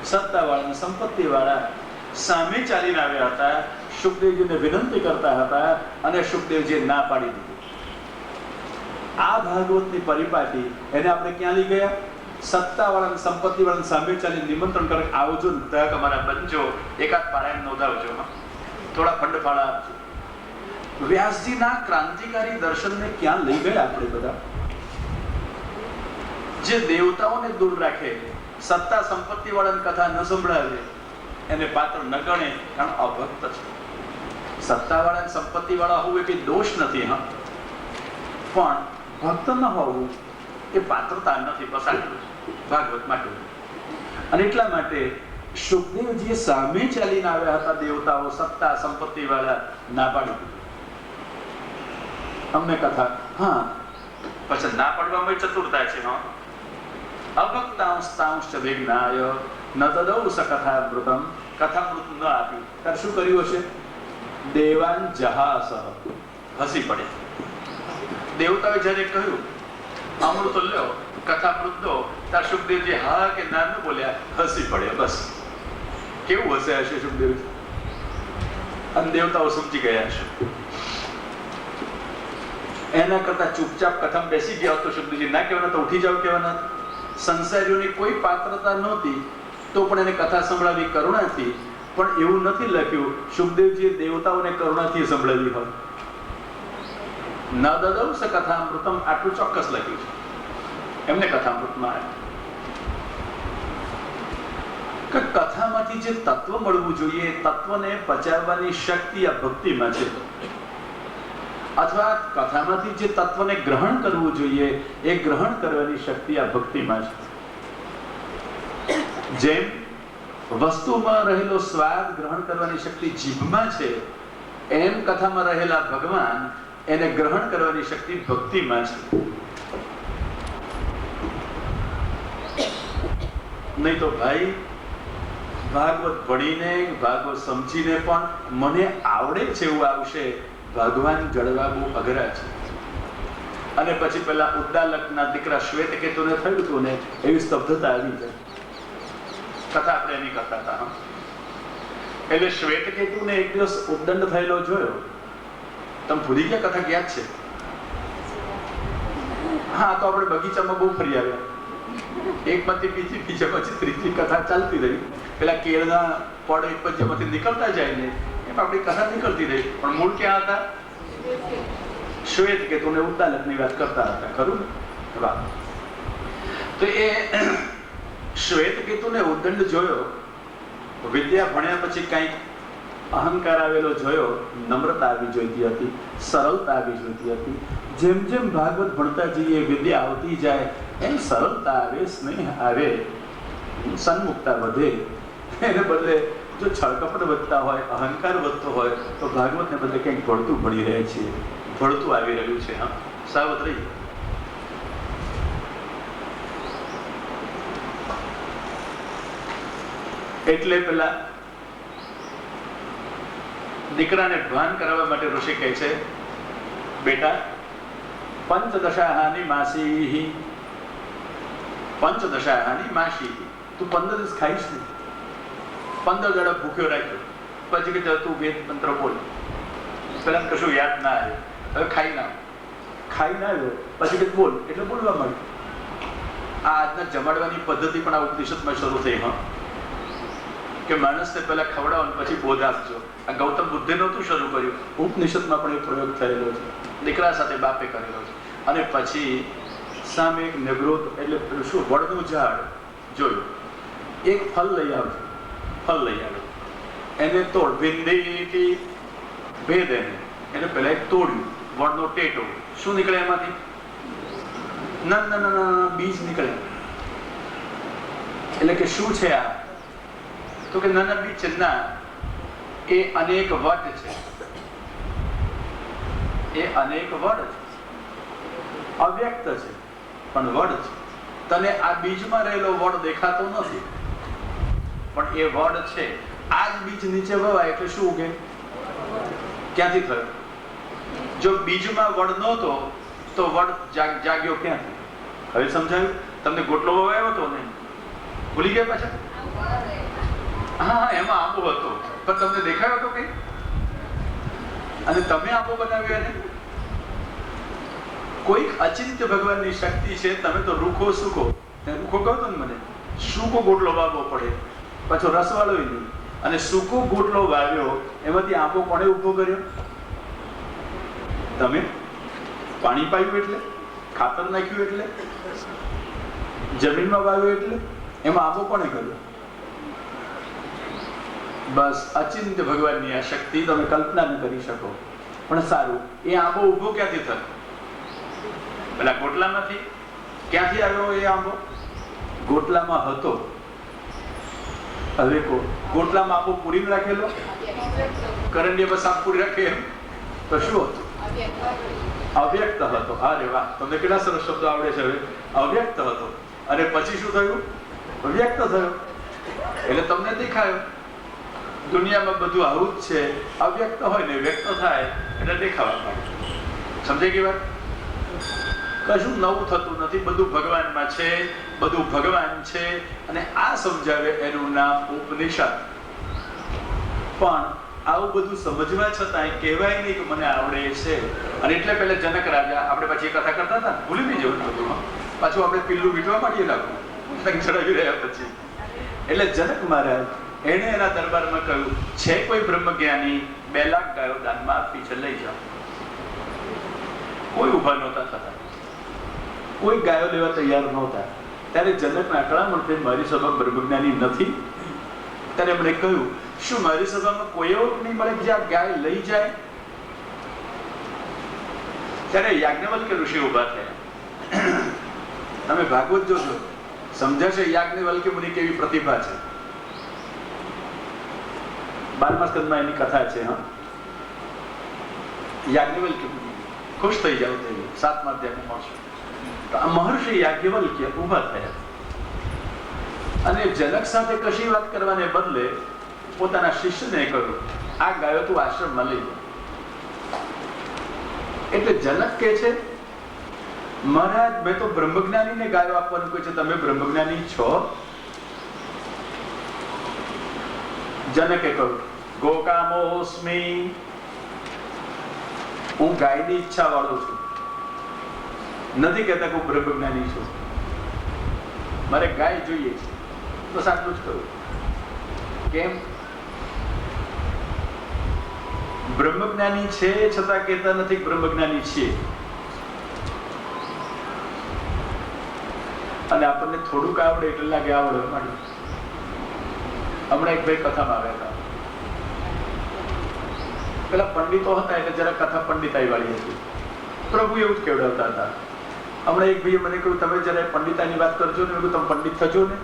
સત્તાવાળા, સંપત્તિવાળા સામે ચાલીને આવ્યા હતા, સુખદેવજીને વિનંતી કરતા હતા, અને સુખદેવજીએ ના પાડી દીધી. આ ભાગવતની પરિપાટી એને આપણે ક્યાં લઈ ગયા? સત્તાવાળા, સંપત્તિવાળા સામે ચાલી નિમંત્રણ કરે, આવજો ને તક અમારા બનજો, એકાદ પારાયણ નોંધાવજો, થોડા ફંડફાળા આપજો. વ્યાસજીના ક્રાંતિકારી દર્શનને ક્યાં લઈ ગયા આપણે બધા? જે દેવતાઓને દૂર રાખે, સત્તા સંપત્તિ વાળાની કથા ન સંભળાવે, એને પાત્ર ન ગણે, કારણ અભક્ત છે. સત્તા વાળા, સંપત્તિ વાળા હોવું એ કઈ દોષ નથી, હા, પણ ભક્ત ન હોવું એ પાત્રતા નથી. બસ આટલું ભાગવત માટે. અને એટલા માટે સુખદેવજીએ સામે ચાલીને આવ્યા હતા દેવતાઓ, સત્તા સંપત્તિ વાળા, ના પાડી દીધી અમને કથા. હા, પછી ના પાડવામાં ચતુરતા છે. હા, અભક્તાંસ્તાંશ્ચ વિજ્ઞાય ન તદૌ સ કથામૃતમ. કથામૃત ન આપ્યું ત્યારે શું કર્યું હશે? દેવાન જહાસહ, હસી પડે. દેવતાએ જ્યારે કહ્યું અમૃત લ્યો, કથામૃત દો. તાર સુખદેવજી હા કે ના ન બોલ્યા, હસી પડે. બસ કેવું હશે હશે સુખદેવજી? અને દેવતાઓ સમજી ગયા હશે. એના કરતા ચૂપચાપ કથામાં બેસી ગયા તો સુખદેવજી ના કહેવાના, તો ઉઠી જાવ કહેવાના. સંસારીઓની કોઈ પાત્રતા નહોતી તો પણ એને કથા સંભળાવી કરુણાથી. પણ એવું નથી લખ્યું સુખદેવજીએ દેવતાઓને કરુણાથી સંભળાવી હોય. ન દદૌ સ કથામૃતમ, આટલું ચોક્કસ લખ્યું છે. એમને કથામૃતમાં કે કથામાંથી જે તત્વ મળવું જોઈએ, તત્વને પચાવવાની શક્તિ આ ભક્તિમાં છે. અથવા કથામાંથી જે તત્વને ગ્રહણ કરવું જોઈએ એ ગ્રહણ કરવાની શક્તિ આ ભક્તિમાં છે. જેમ વસ્તુમાં રહેલો સ્વાદ ગ્રહણ કરવાની શક્તિ જીભમાં છે, એમ કથામાં રહેલા ભગવાન એને ગ્રહણ કરવાની શક્તિ ભક્તિમાં છે. નહીં તો ભાઈ ભાગવત ભણીને ભાગવત સમજીને પણ મને આવડે છે એવું આવશે, ભગવાન જળવા બહુ અઘરા છે. અને પછી પેલા ઉદ્દાલકના દીકરા શ્વેતકેતુને થયું હતું ને, એવી સ્તબ્ધતા આવી જાય. કથા આપણે એની કરતા હતા. એટલે શ્વેતકેતુને એક દિવસ ઉદ્દંડ થયેલો જોયો. તમે ભૂલી ગયા? કથા ક્યાં છે? હા, તો આપણે બગીચામાં બહુ ફરી આવ્યા. એક પછી બીજી, બીજા પછી ત્રીજી કથા ચાલતી રહી. પેલા કેળના પડ એક પછી એમાંથી નીકળતા જાય ને એમ આપણી કથા નીકળતી રહી. પણ મૂળ ક્યાં હતા? શ્વેતકેતુને ઉદ્દાલકની વાત કરતા હતા. ખરું ને? વાહ. તો એ શ્વેતકેતુને ઉદ્દંડ જોયો, વિદ્યા ભણ્યા પછી કંઈક અહંકાર આવેલો જોયો, નમ્રતા આવી જોઈતી હતી, સરળતા આવી જોઈતી હતી. જેમ જેમ ભાગવત ભણતા જઈએ, વિદ્યા આવતી જાય, એમ સરળતા આવે, સ્નેહ આવે, સન્મુખતા વધે. એને બદલે જો છળકપટ વધતા હોય, અહંકાર વધતો હોય, તો ભાગવતને બદલે કંઈક ભળતું ભણી રહ્યા છીએ, ભળતું આવી રહ્યું છે. હા, સાવધ રહી. એટલે પેલા દીકરાને ભાન કરાવવા માટે ઋષિ કહે છે, બેટા પંચદશાહાની માસી, પંચદશાહાની માસી, તું 15 દિવસ ખાઈશ નહીં. 15 દાડા ભૂખ્યો રાખ્યો. પછી કે તું વેદ મંત્ર બોલ. પેલા કશું યાદ ના આવ્યું, હવે ખાઈ ના આવ્યો. પછી કે બોલ, એટલે બોલવા માંડ્યું. આ આજના જમાડવાની પદ્ધતિ પણ આ ઉપનિષદમાં શરૂ થઈ. હા, કે માણસને પહેલા ખવડાવો ને પછી બોધ આપજો. આ ગૌતમ બુદ્ધે નહોતું શરૂ કર્યું, ઉપનિષદમાં પણ એ પ્રયોગ થયેલો છે. દીકરા સાથે બાપે કરેલો છે. અને પછી સામે એક નગરોત, એટલે શું, વડનું ઝાડ જોયું. એક ફળ લઈ આવજો, ફળ લઈ આવ્યો. એને તોડ, ભીંડી ભેદ એને પહેલા એક તોડ્યું. વડનો ટેટો, શું નીકળે એમાંથી? ના બીજ નીકળે. એટલે કે શું છે આ? તો કે નાના બીજ ના, એ અનેક વટ છે. એ અનેક વડ છે, અવ્યક્ત છે, પણ વડ છે. તને આ બીજમાં રહેલો વડ દેખાતો નથી, પણ એ વડ છે. આ જ બીજ નીચે વવાય એટલે શું ઉગે? ક્યાંથી થયો? જો બીજમાં વડ નહોતો તો વડ જાગ્યો ક્યાંથી? હવે સમજાયું તમને? ગોટલો વવાયો હતો ને, ભૂલી ગયા પાછા? હા, એમાં આંબો હતો, પણ તમને દેખાયો હતો કઈ? અને તમે આંબો બનાવ્યો એને? કોઈક અચિંત્ય ભગવાનની શક્તિ છે. તમે તો રૂખો સુખો, રૂખો કહો તો મને, સૂકો ગોટલો વાવવો પડે, પાછો રસ વાળો નહીં. અને સૂકો ગોટલો વાવ્યો, એમાંથી આંબો કોણે ઉભો કર્યો? તમે. પાણી પાયું એટલે, ખાતર નાખ્યું એટલે, જમીનમાં વાવ્યો એટલે, એમાં આંબો કોણે કર્યો? બસ અચિંત્ય ભગવાનની આ શક્તિ તમે કલ્પના ન કરી શકો. પણ સારું, એ આંબો ઉભો ક્યાંથી થયો? પેલા ગોટલામાંથી. ક્યાંથી આવ્યો એ આંબો? ગોટલામાં હતો. હવે ગોટલામાં આંબો પૂરીને રાખેલો, કરંડિયા બસ આમ પૂરી રાખે એમ, તો શું હતું? અવ્યક્ત હતો. અરે વાહ, તમને કેટલા સરસ શબ્દો આવડે છે. હવે અવ્યક્ત હતો, અને પછી શું થયું? વ્યક્ત થયો. એટલે તમને દેખાયો. દુનિયામાં બધું આવું જ છે. અવ્યક્ત હોય ને વ્યક્ત થાય એટલે દેખાવા માંડે. સમજાઈ ગઈ વાત? કશું નવું થતું નથી, બધું ભગવાનમાં છે, બધું ભગવાન છે. અને આ સમજાવે એનું નામ ઉપનિષદ. પણ આવું બધું સમજવા છતાં કહેવાય નહીં કે મને આવડે છે. અને એટલે પહેલા જનક રાજા, આપણે પછી કથા કરતા હતા, ભૂલી નહીં જવું બધું, પાછું આપણે પિલ્લું વીટવા માંડીએ લાગુ ચડાવી રહ્યા પછી. એટલે જનક મહારાજ એને એના દરબારમાં કહ્યું, છે કોઈ બ્રહ્મજ્ઞાની? 2 લાખ ગાયો દાનમાં આપી છે, લઈ જાઓ. કોઈ ઉભા નહોતા થતા, કોઈ ગાયો લેવા તૈયાર નહોતા. ત્યારે જનકના અકળામણ થઈ, મારી સભા બ્રહ્મજ્ઞાની નથી. ત્યારે એમણે કહ્યું, શું મારી સભામાં કોઈ એવો નહીં મળે કે જે આ ગાય લઈ જાય? ત્યારે યાજ્ઞવલ્ક્ય ઋષિ ઉભા થયા. તમે ભાગવત જોશો, સમજાશે યાજ્ઞવલ્ક્ય મુનિ કેવી પ્રતિભા છે. 12મા સ્કંદમાં એની કથા છે. યાજ્ઞવલ્ક્ય મુનિ ખુશ થઈ જાવ, 7મા અધ્યાયમાં મળશે. તો આ મહર્ષિ યાજ્ઞવલ્ક્ય ઉભા થયા અને જનક સાથે કશી વાત કરવાને બદલે પોતાના શિષ્યને કહ્યું, આ ગાયો તું આશ્રમમાં લઈ જા. એટલે જનક કે છે, મહારાજ મેં તો બ્રહ્મજ્ઞાનીને ગાયો આપવાનું કહ્યું છે, તમે બ્રહ્મજ્ઞાની છો? જનકે કહ્યું, ગોકામોસ્મી, હું ગાયની ઈચ્છા વાળો છું, નથી કહેતા કે હું બ્રહ્મજ્ઞાની છું. મારે ગાય જોઈએ છે. બસ આટલું જ કહ્યું. કેમ? બ્રહ્મજ્ઞાની છે છતાં કહેતા નથી બ્રહ્મજ્ઞાની છીએ. અને આપણને થોડુંક આવડે એટલે લાગે આવડે માંડી. હમણાં એક ભાઈ કથામાં આવ્યા હતા. પેલા પંડિતો હતા એટલે જરા કથા પંડિતાઈ વાળી હતી. પ્રભુ એવું જ કેવડાવતા હતા. હમણાં એક ભાઈએ મને કહ્યું, તમે જરા પંડિતાની વાત કરજો ને. તમે પંડિત થજો ને,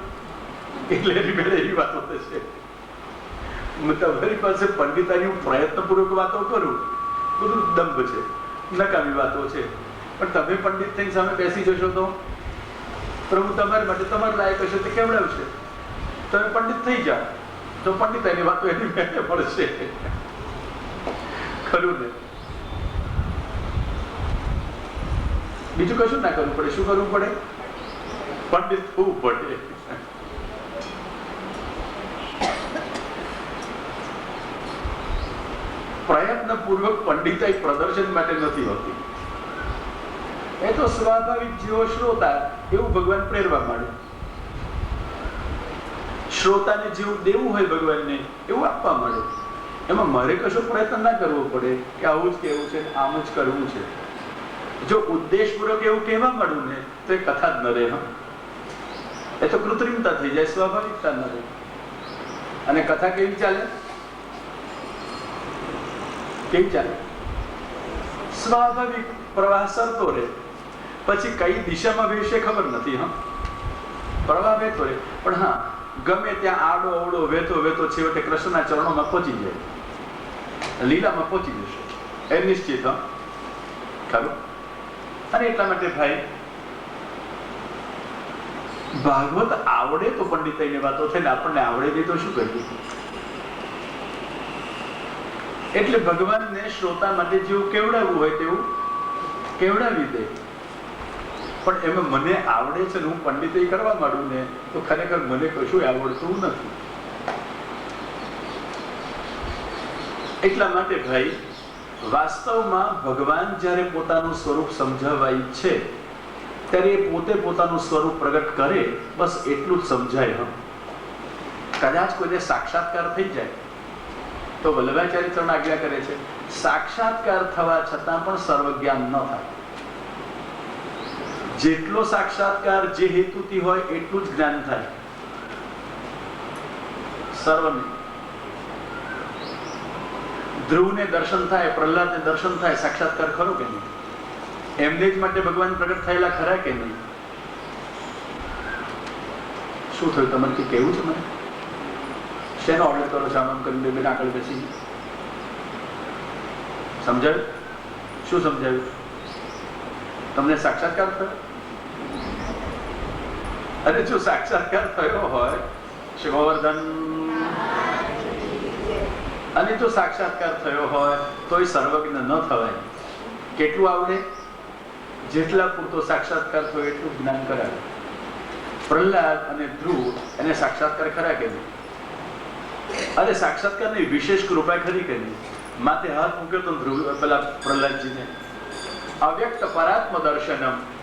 એટલે એવી વાતો થશે. તમારી પાસે પંડિતાની હું પ્રયત્નપૂર્વક વાતો કરું, બધું દંભ છે, નકામી વાતો છે. પણ તમે પંડિત થઈને સામે બેસી જશો તો પ્રભુ તમારા માટે તમારા લાયક હશે તે કેવડાવશે. તમે પંડિત થઈ જાઓ તો પંડિતાની વાતો એની મેળે પડશે. ખરું ને? બીજું કશું ના કરવું પડે. શું કરવું પડે? પંડિત થવું પડે. પ્રયત્નપૂર્વક પંડિતાઈ પ્રદર્શન માટે નથી હોતી. એ તો સ્વાભાવિક જેવો શ્રોતા એવું ભગવાન પ્રેરવા માંડે. શ્રોતાને જેવું દેવું હોય ભગવાનને એવું આપવા માંડે. એમાં મારે કશો પ્રયત્ન ના કરવો પડે કે આવું જ કેવું છે, આમ જ કરવું છે. જો ઉદ્દેશપૂર્વક એવું કહેવા માંડું ને તો એ કથા જ ન રહે. એ તો કૃત્રિમતા થઈ જાય, સ્વાભાવિકતા ન રહે. અને કથા કેવી ચાલે? કેવી ચાલે? સ્વાભાવિક પ્રવાહ સરતો રહે. પછી કઈ દિશામાં વહેશે ખબર નથી. પ્રવાહ વહેતો રહે. પણ હા, ગમે ત્યાં આડો અવડો વહેતો વહેતો છેવટે કૃષ્ણના ચરણોમાં પહોંચી જાય, લીલામાં પહોંચી જશે, એ નિશ્ચિત. ખરું? અને એટલા માટે ભાઈ, ભાગવત આવડે તો પંડિતાઈની વાતો છે ને આપણને આવડે નહીં તો શું કરીએ? એટલે ભગવાનને શ્રોતા માટે જેવું કેવડાવવું હોય તેવું કેવડાવી દે. પણ એમાં મને આવડે છે ને હું પંડિતાઈ કરવા માંડું ને તો ખરેખર મને કશું આવડતું નથી. એટલા માટે ભાઈ, વાસ્તવમાં ભગવાન જ્યારે પોતાનું સ્વરૂપ સમજાવવા ઈચ્છે ત્યારે એ પોતે પોતાનું સ્વરૂપ પ્રગટ કરે, બસ એટલું જ સમજાય. કદાચ કોઈને સાક્ષાત્કાર થઈ જાય તો વલ્લભાચાર્ય ચરણ આજ્ઞા કરે છે, સાક્ષાત્કાર થવા છતાં પણ સર્વજ્ઞાન ન થાય. જેટલો સાક્ષાત્કાર જે હેતુથી હોય એટલું જ જ્ઞાન થાય, સર્વને. ધ્રુવને દર્શન થાય, પ્રહલાદને દર્શન થાય, સાક્ષાત્કાર ખરો કે નહીં? એમને જ માટે ભગવાન પ્રગટ થયેલા ખરા કે નહીં? શું થયું તમારે કેવું છે? મને શેનો ઓર્ડર કરો છો? આમ કરીને બેન આગળ બેસી સમજાયું? શું સમજાયું? તમને સાક્ષાત્કાર થયો? અને જો સાક્ષાત્કાર થયો હોય, શિવવર્ધન, અને જો સાક્ષાત્કાર થયો હોય તો એ સર્વજ્ઞ ન થવાય. કેટલું આવડે? જેટલા પૂરતો સાક્ષાત્કાર થયો એટલું જ્ઞાન કરાવે. પ્રહલાદ અને ધ્રુવ એને સાક્ષાત્કાર ખરા કે નહીં? અરે સાક્ષાત્કારની વિશેષ કૃપા ખરી કે નહીં? માથે હાથ મૂક્યો તો ધ્રુવ પેલા પ્રહલાદજીને અવ્યક્ત પરાત્મ દર્શનમ